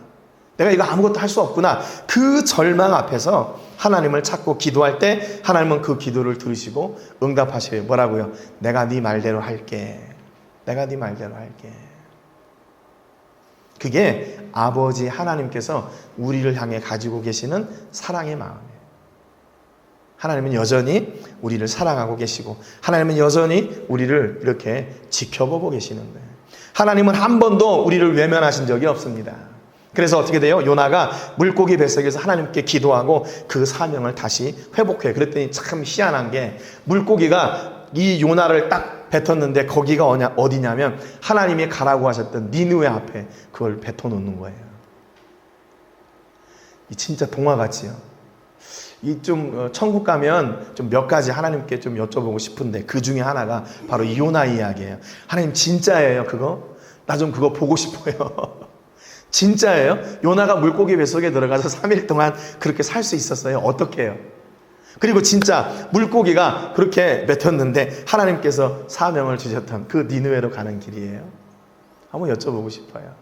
내가 이거 아무것도 할 수 없구나. 그 절망 앞에서 하나님을 찾고 기도할 때 하나님은 그 기도를 들으시고 응답하셔요. 뭐라고요? 내가 네 말대로 할게. 그게 아버지 하나님께서 우리를 향해 가지고 계시는 사랑의 마음이에요. 하나님은 여전히 우리를 사랑하고 계시고, 하나님은 여전히 우리를 이렇게 지켜보고 계시는 거예요. 하나님은 한 번도 우리를 외면하신 적이 없습니다. 그래서 어떻게 돼요? 요나가 물고기 뱃속에서 하나님께 기도하고 그 사명을 다시 회복해요. 그랬더니 참 희한한 게, 물고기가 이 요나를 딱 뱉었는데 거기가 어디냐면 하나님이 가라고 하셨던 니느웨 앞에 그걸 뱉어놓는 거예요. 이 진짜 동화같이요. 이 좀 천국 가면 좀 몇 가지 하나님께 좀 여쭤보고 싶은데 그 중에 하나가 바로 이 요나 이야기예요. 하나님 진짜예요 그거? 나 좀 그거 보고 싶어요. 진짜예요? 요나가 물고기 뱃속에 들어가서 3일 동안 그렇게 살 수 있었어요? 어떻게 해요? 그리고 진짜 물고기가 그렇게 뱉었는데 하나님께서 사명을 주셨던 그 니느웨로 가는 길이에요? 한번 여쭤보고 싶어요.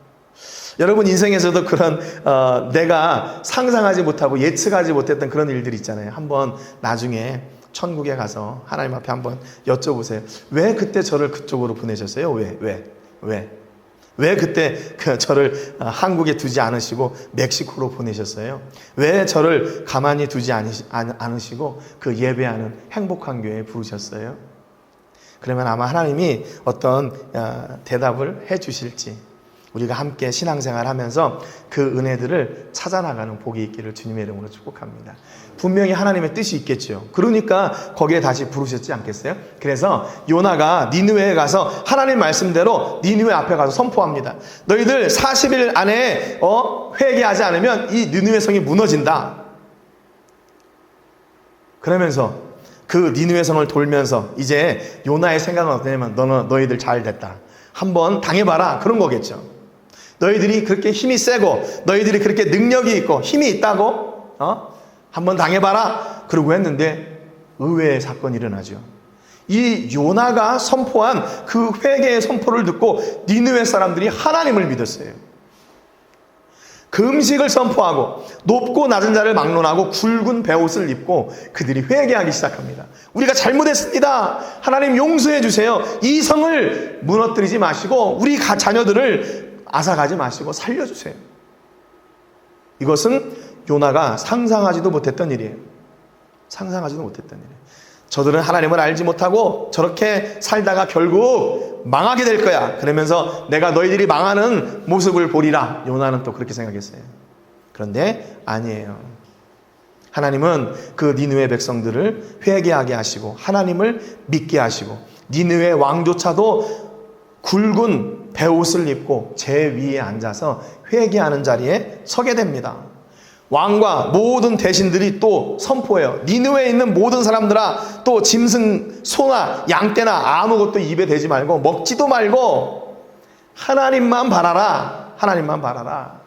여러분 인생에서도 그런 내가 상상하지 못하고 예측하지 못했던 그런 일들이 있잖아요. 한번 나중에 천국에 가서 하나님 앞에 한번 여쭤보세요. 왜 그때 저를 그쪽으로 보내셨어요? 왜 그때 저를 한국에 두지 않으시고 멕시코로 보내셨어요? 왜 저를 가만히 두지 않으시고 그 예배하는 행복한 교회에 부르셨어요? 그러면 아마 하나님이 어떤 대답을 해 주실지, 우리가 함께 신앙생활 하면서 그 은혜들을 찾아나가는 복이 있기를 주님의 이름으로 축복합니다. 분명히 하나님의 뜻이 있겠죠. 그러니까 거기에 다시 부르셨지 않겠어요? 그래서 요나가 니느웨에 가서 하나님 말씀대로 니느웨 앞에 가서 선포합니다. 너희들 40일 안에 회개하지 않으면 이 니느웨 성이 무너진다. 그러면서 그 니느웨 성을 돌면서 이제 요나의 생각은 어떠냐면 너희들 잘 됐다, 한번 당해봐라, 그런 거겠죠. 너희들이 그렇게 힘이 세고 너희들이 그렇게 능력이 있고 힘이 있다고 한번 당해봐라, 그러고 했는데 의외의 사건이 일어나죠. 이 요나가 선포한 그 회개의 선포를 듣고 니느웨 사람들이 하나님을 믿었어요. 금식을 선포하고 높고 낮은 자를 막론하고 굵은 베옷을 입고 그들이 회개하기 시작합니다. 우리가 잘못했습니다. 하나님 용서해 주세요. 이 성을 무너뜨리지 마시고 우리 자녀들을 앗아가지 마시고 살려주세요. 이것은 요나가 상상하지도 못했던 일이에요. 저들은 하나님을 알지 못하고 저렇게 살다가 결국 망하게 될 거야. 그러면서 내가 너희들이 망하는 모습을 보리라. 요나는 또 그렇게 생각했어요. 그런데 아니에요. 하나님은 그 니느웨 백성들을 회개하게 하시고 하나님을 믿게 하시고, 니느웨 왕조차도 굵은 베옷을 입고 제 위에 앉아서 회개하는 자리에 서게 됩니다. 왕과 모든 대신들이 또 선포해요. 니느웨에 있는 모든 사람들아, 또 짐승, 소나 양떼나 아무것도 입에 대지 말고 먹지도 말고 하나님만 바라라.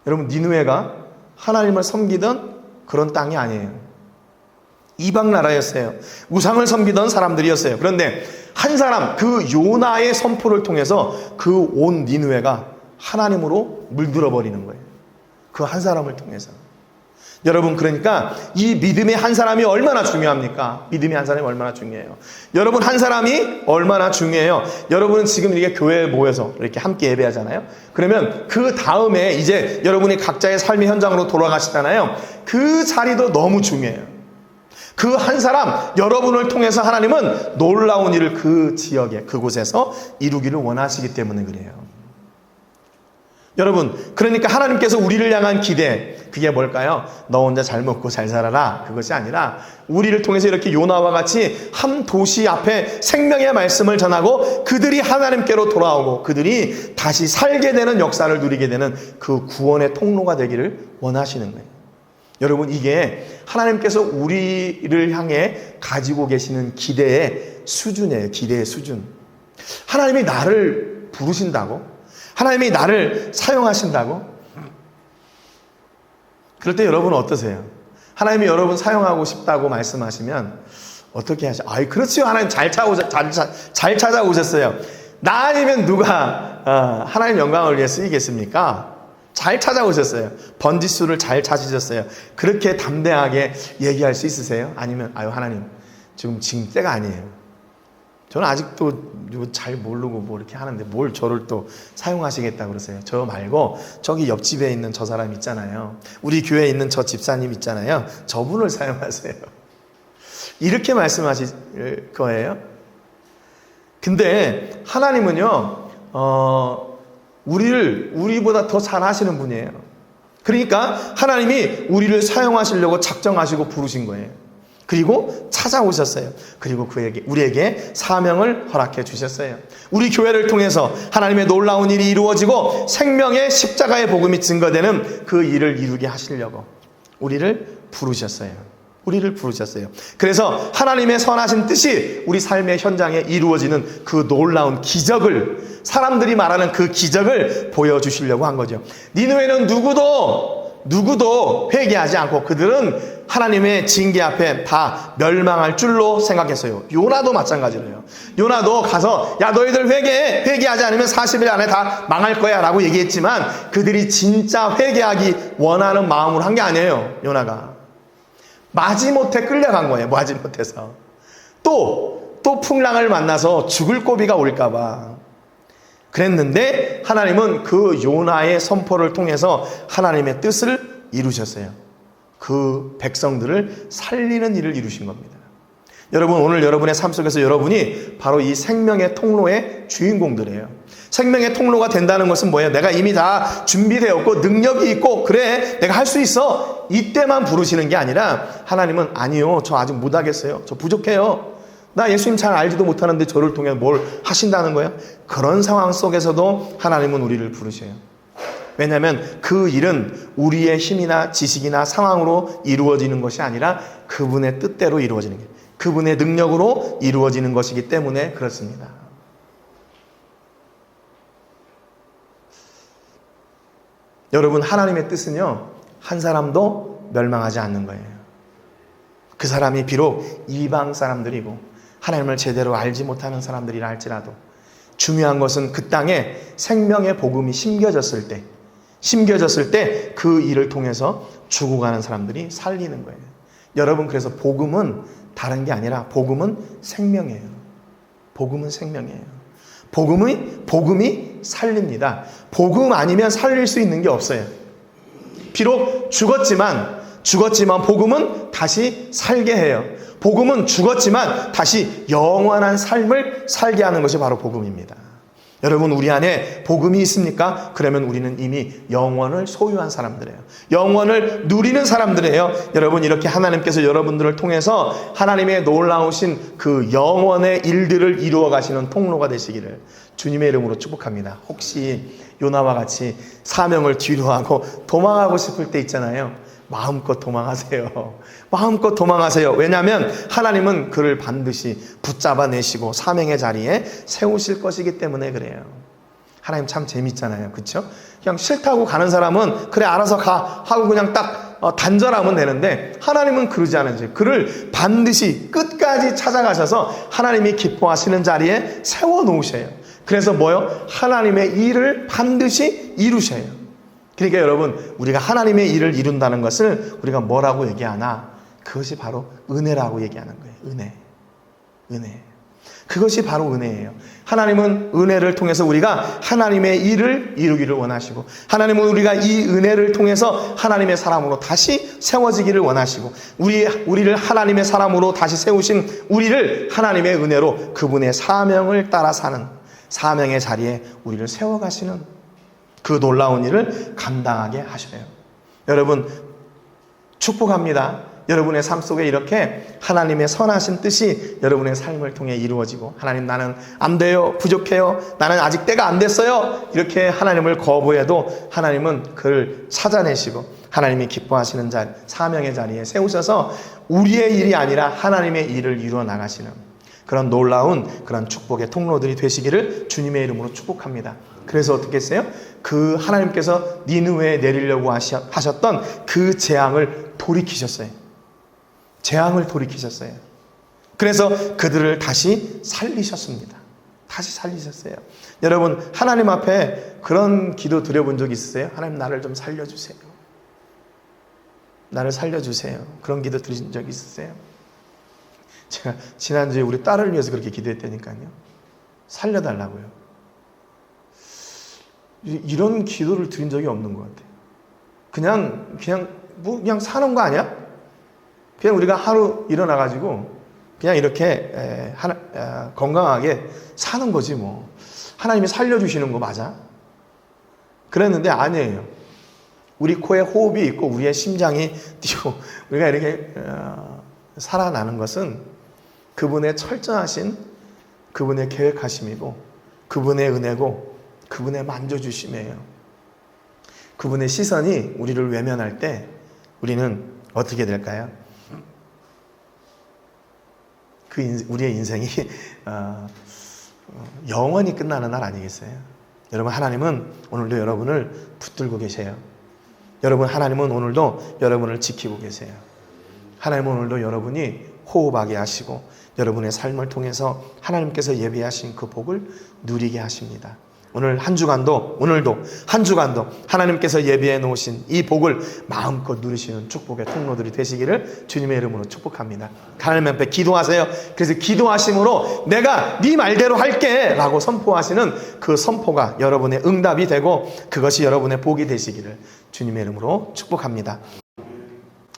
여러분, 니느웨가 하나님을 섬기던 그런 땅이 아니에요. 이방 나라였어요. 우상을 섬기던 사람들이었어요. 그런데 한 사람, 그 요나의 선포를 통해서 그 온 니느웨가 하나님으로 물들어 버리는 거예요. 그 한 사람을 통해서. 여러분, 그러니까 이 믿음의 한 사람이 얼마나 중요합니까? 여러분, 한 사람이 얼마나 중요해요? 여러분은 지금 이렇게 교회에 모여서 이렇게 함께 예배하잖아요. 그러면 그 다음에 이제 여러분이 각자의 삶의 현장으로 돌아가시잖아요. 그 자리도 너무 중요해요. 그 한 사람, 여러분을 통해서 하나님은 놀라운 일을 그 지역에, 그곳에서 이루기를 원하시기 때문에 그래요. 여러분, 그러니까 하나님께서 우리를 향한 기대, 그게 뭘까요? 너 혼자 잘 먹고 잘 살아라. 그것이 아니라 우리를 통해서 이렇게 요나와 같이 한 도시 앞에 생명의 말씀을 전하고 그들이 하나님께로 돌아오고 그들이 다시 살게 되는 역사를 누리게 되는 그 구원의 통로가 되기를 원하시는 거예요. 여러분, 이게 하나님께서 우리를 향해 가지고 계시는 기대의 수준이에요. 기대의 수준. 하나님이 나를 부르신다고? 하나님이 나를 사용하신다고? 그럴 때 여러분은 어떠세요? 하나님이 여러분 사용하고 싶다고 말씀하시면 어떻게 하셔? 아이, 그렇지요. 하나님 잘 찾아오셨어요. 나 아니면 누가 하나님 영광을 위해 쓰이겠습니까? 잘 찾아오셨어요. 번지수를 잘 찾으셨어요. 그렇게 담대하게 얘기할 수 있으세요? 아니면 아유, 하나님 지금 때가 아니에요. 저는 아직도 잘 모르고 뭐 이렇게 하는데 뭘 저를 또 사용하시겠다 그러세요. 저 말고 저기 옆집에 있는 저 사람 있잖아요. 우리 교회에 있는 저 집사님 있잖아요. 저분을 사용하세요. 이렇게 말씀하실 거예요. 근데 하나님은요, 우리보다 더 잘 하시는 분이에요. 그러니까 하나님이 우리를 사용하시려고 작정하시고 부르신 거예요. 그리고 찾아오셨어요. 그리고 우리에게 사명을 허락해 주셨어요. 우리 교회를 통해서 하나님의 놀라운 일이 이루어지고 생명의 십자가의 복음이 증거되는 그 일을 이루게 하시려고 우리를 부르셨어요. 그래서 하나님의 선하신 뜻이 우리 삶의 현장에 이루어지는 그 놀라운 기적을, 사람들이 말하는 그 기적을 보여주시려고 한 거죠. 니느웨는 누구도 회개하지 않고 그들은 하나님의 징계 앞에 다 멸망할 줄로 생각했어요. 요나도 마찬가지로요. 요나도 가서 야, 너희들 회개하지 않으면 40일 안에 다 망할 거야 라고 얘기했지만 그들이 진짜 회개하기 원하는 마음으로 한 게 아니에요. 요나가 마지못해 끌려간 거예요. 마지못해서 또 풍랑을 만나서 죽을 고비가 올까봐 그랬는데 하나님은 그 요나의 선포를 통해서 하나님의 뜻을 이루셨어요. 그 백성들을 살리는 일을 이루신 겁니다. 여러분, 오늘 여러분의 삶 속에서 여러분이 바로 이 생명의 통로의 주인공들이에요. 생명의 통로가 된다는 것은 뭐예요? 내가 이미 다 준비되었고 능력이 있고 그래 내가 할 수 있어 이때만 부르시는 게 아니라 하나님은 아니요, 저 아직 못하겠어요. 저 부족해요. 나 예수님 잘 알지도 못하는데 저를 통해 뭘 하신다는 거예요? 그런 상황 속에서도 하나님은 우리를 부르셔요. 왜냐하면 그 일은 우리의 힘이나 지식이나 상황으로 이루어지는 것이 아니라 그분의 뜻대로 이루어지는 거예요. 그분의 능력으로 이루어지는 것이기 때문에 그렇습니다. 여러분, 하나님의 뜻은요, 한 사람도 멸망하지 않는 거예요. 그 사람이 비록 이방 사람들이고 하나님을 제대로 알지 못하는 사람들이라 할지라도 중요한 것은 그 땅에 생명의 복음이 심겨졌을 때 그 일을 통해서 죽어가는 사람들이 살리는 거예요. 여러분, 그래서 복음은 다른 게 아니라 복음은 생명이에요. 복음은 생명이에요. 복음이 살립니다. 복음 아니면 살릴 수 있는 게 없어요. 비록 죽었지만 복음은 다시 살게 해요. 복음은 죽었지만 다시 영원한 삶을 살게 하는 것이 바로 복음입니다. 여러분, 우리 안에 복음이 있습니까? 그러면 우리는 이미 영원을 소유한 사람들이에요. 영원을 누리는 사람들이에요. 여러분, 이렇게 하나님께서 여러분들을 통해서 하나님의 놀라우신 그 영원의 일들을 이루어 가시는 통로가 되시기를 주님의 이름으로 축복합니다. 혹시 요나와 같이 사명을 뒤로하고 도망하고 싶을 때 있잖아요. 마음껏 도망하세요. 왜냐하면 하나님은 그를 반드시 붙잡아내시고 사명의 자리에 세우실 것이기 때문에 그래요. 하나님 참 재밌잖아요. 그렇죠? 그냥 싫다고 가는 사람은 그래 알아서 가 하고 그냥 딱 단절하면 되는데 하나님은 그러지 않으세요. 그를 반드시 끝까지 찾아가셔서 하나님이 기뻐하시는 자리에 세워놓으셔요. 그래서 뭐요? 하나님의 일을 반드시 이루셔요. 그러니까 여러분, 우리가 하나님의 일을 이룬다는 것을 우리가 뭐라고 얘기하나? 그것이 바로 은혜라고 얘기하는 거예요. 은혜. 그것이 바로 은혜예요. 하나님은 은혜를 통해서 우리가 하나님의 일을 이루기를 원하시고, 하나님은 우리가 이 은혜를 통해서 하나님의 사람으로 다시 세워지기를 원하시고, 우리를 하나님의 사람으로 다시 세우신 우리를 하나님의 은혜로 그분의 사명을 따라 사는 사명의 자리에 우리를 세워가시는 그 놀라운 일을 감당하게 하셔요. 여러분 축복합니다. 여러분의 삶 속에 이렇게 하나님의 선하신 뜻이 여러분의 삶을 통해 이루어지고, 하나님 나는 안 돼요, 부족해요, 나는 아직 때가 안 됐어요, 이렇게 하나님을 거부해도 하나님은 그를 찾아내시고 하나님이 기뻐하시는 사명의 자리에 세우셔서 우리의 일이 아니라 하나님의 일을 이루어 나가시는 그런 놀라운 그런 축복의 통로들이 되시기를 주님의 이름으로 축복합니다. 그래서 어떻게 했어요? 그 하나님께서 니느웨에 내리려고 하셨던 그 재앙을 돌이키셨어요. 재앙을 돌이키셨어요. 그래서 그들을 다시 살리셨습니다. 다시 살리셨어요. 여러분 하나님 앞에 그런 기도 드려본 적 있으세요? 하나님 나를 좀 살려주세요. 나를 살려주세요. 그런 기도 드린 적 있으세요? 제가 지난주에 우리 딸을 위해서 그렇게 기도했다니까요. 살려달라고요. 이런 기도를 드린 적이 없는 것 같아요. 그냥 사는 거 아니야? 그냥 우리가 하루 일어나가지고 그냥 이렇게 건강하게 사는 거지 뭐. 하나님이 살려주시는 거 맞아? 그랬는데 아니에요. 우리 코에 호흡이 있고 우리의 심장이 뛰고 우리가 이렇게 살아나는 것은 그분의 철저하신 그분의 계획하심이고, 그분의 은혜고, 그분의 만져주심이에요. 그분의 시선이 우리를 외면할 때 우리는 어떻게 될까요? 우리의 인생이 영원히 끝나는 날 아니겠어요? 여러분 하나님은 오늘도 여러분을 붙들고 계세요. 여러분 하나님은 오늘도 여러분을 지키고 계세요. 하나님은 오늘도 여러분이 호흡하게 하시고 여러분의 삶을 통해서 하나님께서 예비하신 그 복을 누리게 하십니다. 오늘도 한 주간도 하나님께서 예비해 놓으신 이 복을 마음껏 누리시는 축복의 통로들이 되시기를 주님의 이름으로 축복합니다. 하나님 앞에 기도하세요. 그래서 기도하심으로 내가 네 말대로 할게 라고 선포하시는 그 선포가 여러분의 응답이 되고 그것이 여러분의 복이 되시기를 주님의 이름으로 축복합니다.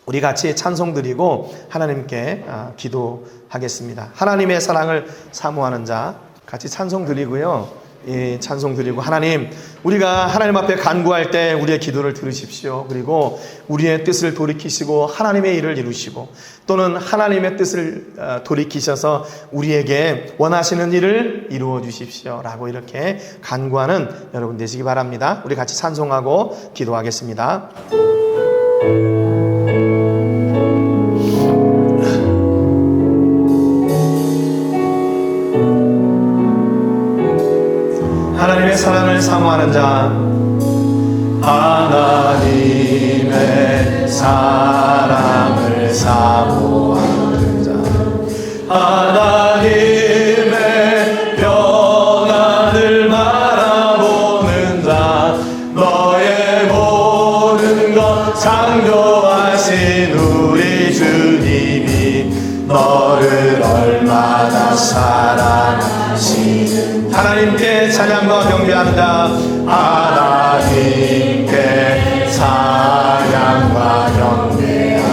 우리 같이 찬송 드리고 하나님께 기도하겠습니다. 하나님의 사랑을 사모하는 자 같이 찬송 드리고요. 이 찬송 드리고, 하나님, 우리가 하나님 앞에 간구할 때 우리의 기도를 들으십시오. 그리고 우리의 뜻을 돌이키시고 하나님의 일을 이루시고, 또는 하나님의 뜻을 돌이키셔서 우리에게 원하시는 일을 이루어 주십시오 라고 이렇게 간구하는 여러분 되시기 바랍니다. 우리 같이 찬송하고 기도하겠습니다. 하나님의 사랑을 사모하는 자, 하나님의 사랑을 사모하는 자, 하나님의 평안을 바라보는 자, 너의 모든 것 창조하신 우리 주님이 너를 얼마나 사랑하시는 하나님께 찬양과 경배한다. 하나님께 찬양과 경배한다.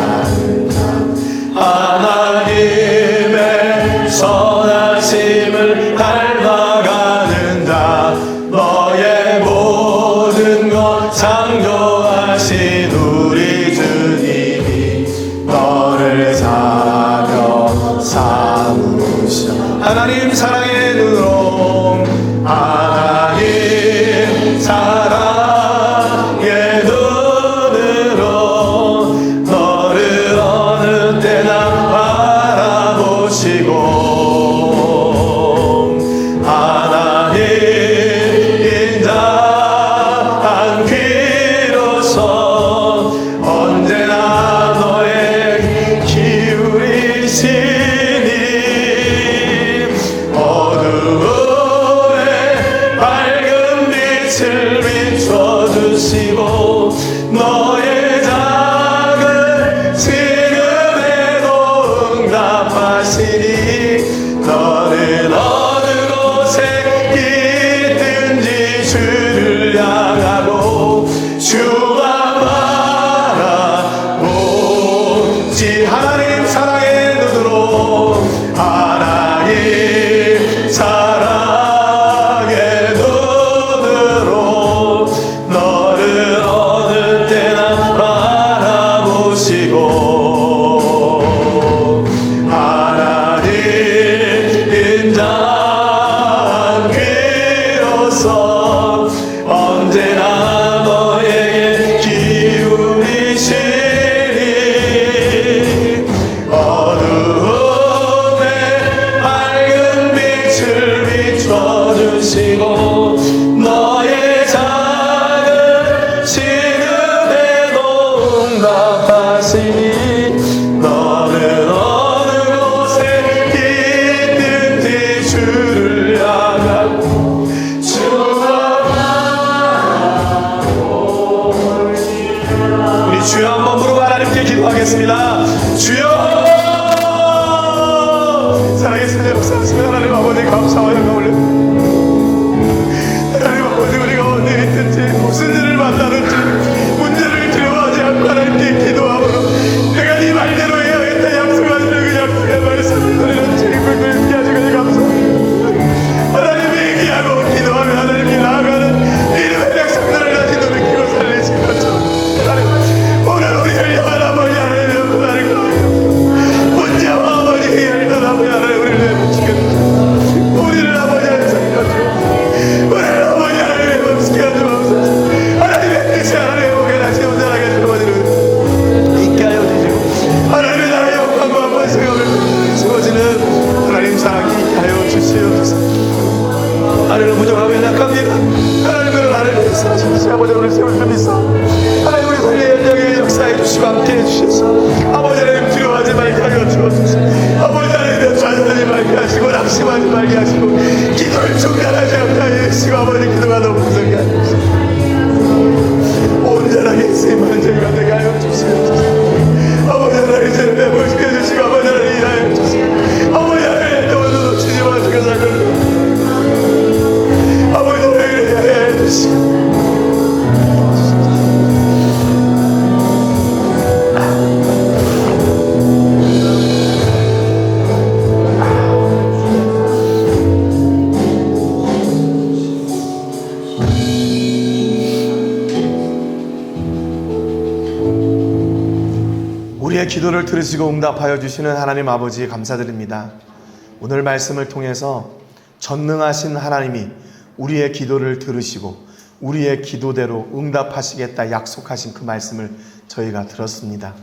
하나님의 선하심을 닮아가는 자, 너의 모든 것 창조하신 우리 주님이 너를 사려 삼으셔. 하나님 사랑의 눈으로, 하나님 사랑의 눈으로 너를 어느 때나 바라보시고, 하나님 인자한 귀로서 언제나 너의 기울이시니 너의 작은 지금에도 응답하시니 너는 어느 곳에 있든지 주를 향하고 주가 바라보지. 하나님 사랑의 눈으로, 하나님 사랑의 눈으로 감사합니다. 하나님을 나를 위해서 진짜 아버지 오늘 세울 때 믿사 하나님 우리 삶의 연령에 역사해 주시고 함께 해주셔서 아버지 하나님 두려워하지 말게 하여 주옵소서. 아버지 하나님 좌절하지 말게 하시고 낙심하지 말게 하시고 기도를 중단하지 않게 하여 주시고 아버지 기도가 너무 무섭게 하여 주시고 온전하게 쓰임하는 저희가 되게 하여 주시옵소서. 아버지 하나님 저를 내버리게 해주시고 아버지 하나님 일하여 주시고 아버지 하나님 너무도 놓치지 마시고 살려주시고 아버지 하나님 일하여 주시고 우리의 기도를 들으시고 응답하여 주시는 하나님 아버지 감사드립니다. 오늘 말씀을 통해서 전능하신 하나님이 우리의 기도를 들으시고 우리의 기도대로 응답하시겠다 약속하신 그 말씀을 저희가 들었습니다.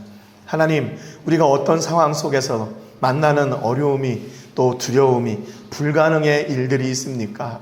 하나님, 우리가 어떤 상황 속에서 만나는 어려움이 또 두려움이 불가능의 일들이 있습니까?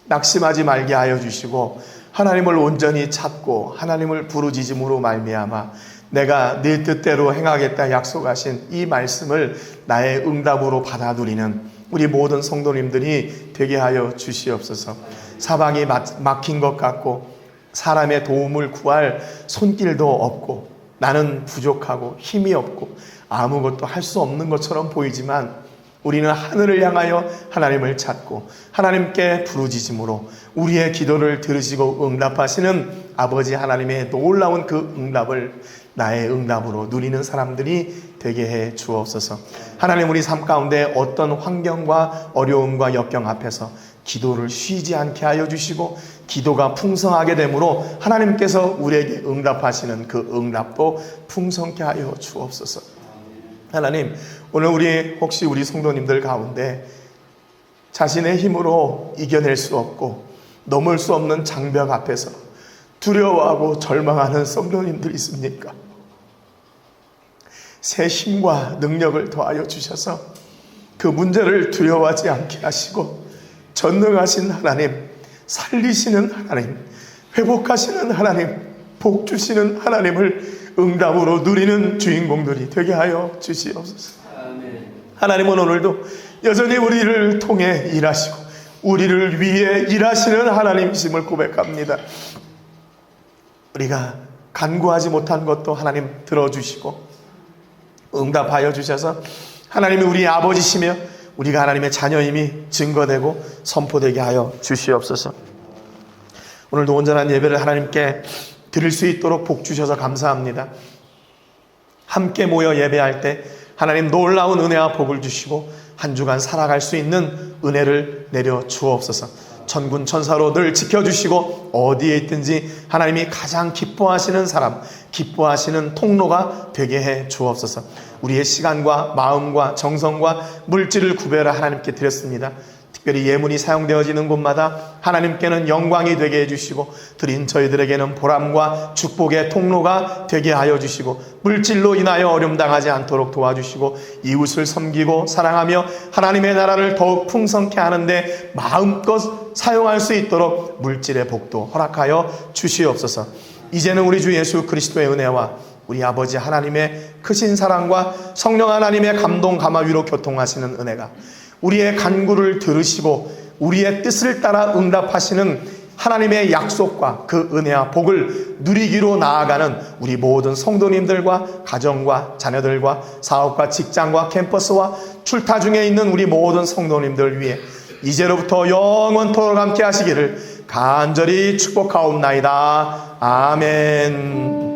낙심하지 말게 하여 주시고 하나님을 온전히 찾고 하나님을 부르짖음으로 말미암아 내가 네 뜻대로 행하겠다 약속하신 이 말씀을 나의 응답으로 받아들이는 우리 모든 성도님들이 되게 하여 주시옵소서. 사방이 막힌 것 같고 사람의 도움을 구할 손길도 없고 나는 부족하고 힘이 없고 아무것도 할 수 없는 것처럼 보이지만 우리는 하늘을 향하여 하나님을 찾고 하나님께 부르짖음으로 우리의 기도를 들으시고 응답하시는 아버지 하나님의 놀라운 그 응답을 나의 응답으로 누리는 사람들이 되게 해 주옵소서. 하나님, 우리 삶 가운데 어떤 환경과 어려움과 역경 앞에서 기도를 쉬지 않게 하여 주시고 기도가 풍성하게 되므로 하나님께서 우리에게 응답하시는 그 응답도 풍성케 하여 주옵소서. 하나님, 오늘 혹시 우리 성도님들 가운데 자신의 힘으로 이겨낼 수 없고 넘을 수 없는 장벽 앞에서 두려워하고 절망하는 성도님들 있습니까? 새 힘과 능력을 더하여 주셔서 그 문제를 두려워하지 않게 하시고 전능하신 하나님, 살리시는 하나님, 회복하시는 하나님, 복 주시는 하나님을 응답으로 누리는 주인공들이 되게 하여 주시옵소서. 아멘. 하나님은 오늘도 여전히 우리를 통해 일하시고 우리를 위해 일하시는 하나님이심을 고백합니다. 우리가 간구하지 못한 것도 하나님 들어주시고 응답하여 주셔서 하나님이 우리 아버지시며 우리가 하나님의 자녀임이 증거되고 선포되게 하여 주시옵소서. 오늘도 온전한 예배를 하나님께 드릴 수 있도록 복 주셔서 감사합니다. 함께 모여 예배할 때 하나님 놀라운 은혜와 복을 주시고 한 주간 살아갈 수 있는 은혜를 내려 주옵소서. 천군 천사로 늘 지켜주시고 어디에 있든지 하나님이 가장 기뻐하시는 사람, 기뻐하시는 통로가 되게 해 주옵소서. 우리의 시간과 마음과 정성과 물질을 구별해 하나님께 드렸습니다. 특별히 예물이 사용되어지는 곳마다 하나님께는 영광이 되게 해주시고 드린 저희들에게는 보람과 축복의 통로가 되게 하여 주시고 물질로 인하여 어려움 당하지 않도록 도와주시고 이웃을 섬기고 사랑하며 하나님의 나라를 더욱 풍성케 하는데 마음껏 사용할 수 있도록 물질의 복도 허락하여 주시옵소서. 이제는 우리 주 예수 그리스도의 은혜와 우리 아버지 하나님의 크신 사랑과 성령 하나님의 감동 감화 위로 교통하시는 은혜가 우리의 간구를 들으시고 우리의 뜻을 따라 응답하시는 하나님의 약속과 그 은혜와 복을 누리기로 나아가는 우리 모든 성도님들과 가정과 자녀들과 사업과 직장과 캠퍼스와 출타 중에 있는 우리 모든 성도님들 위해 이제로부터 영원토록 함께 하시기를 간절히 축복하옵나이다. 아멘.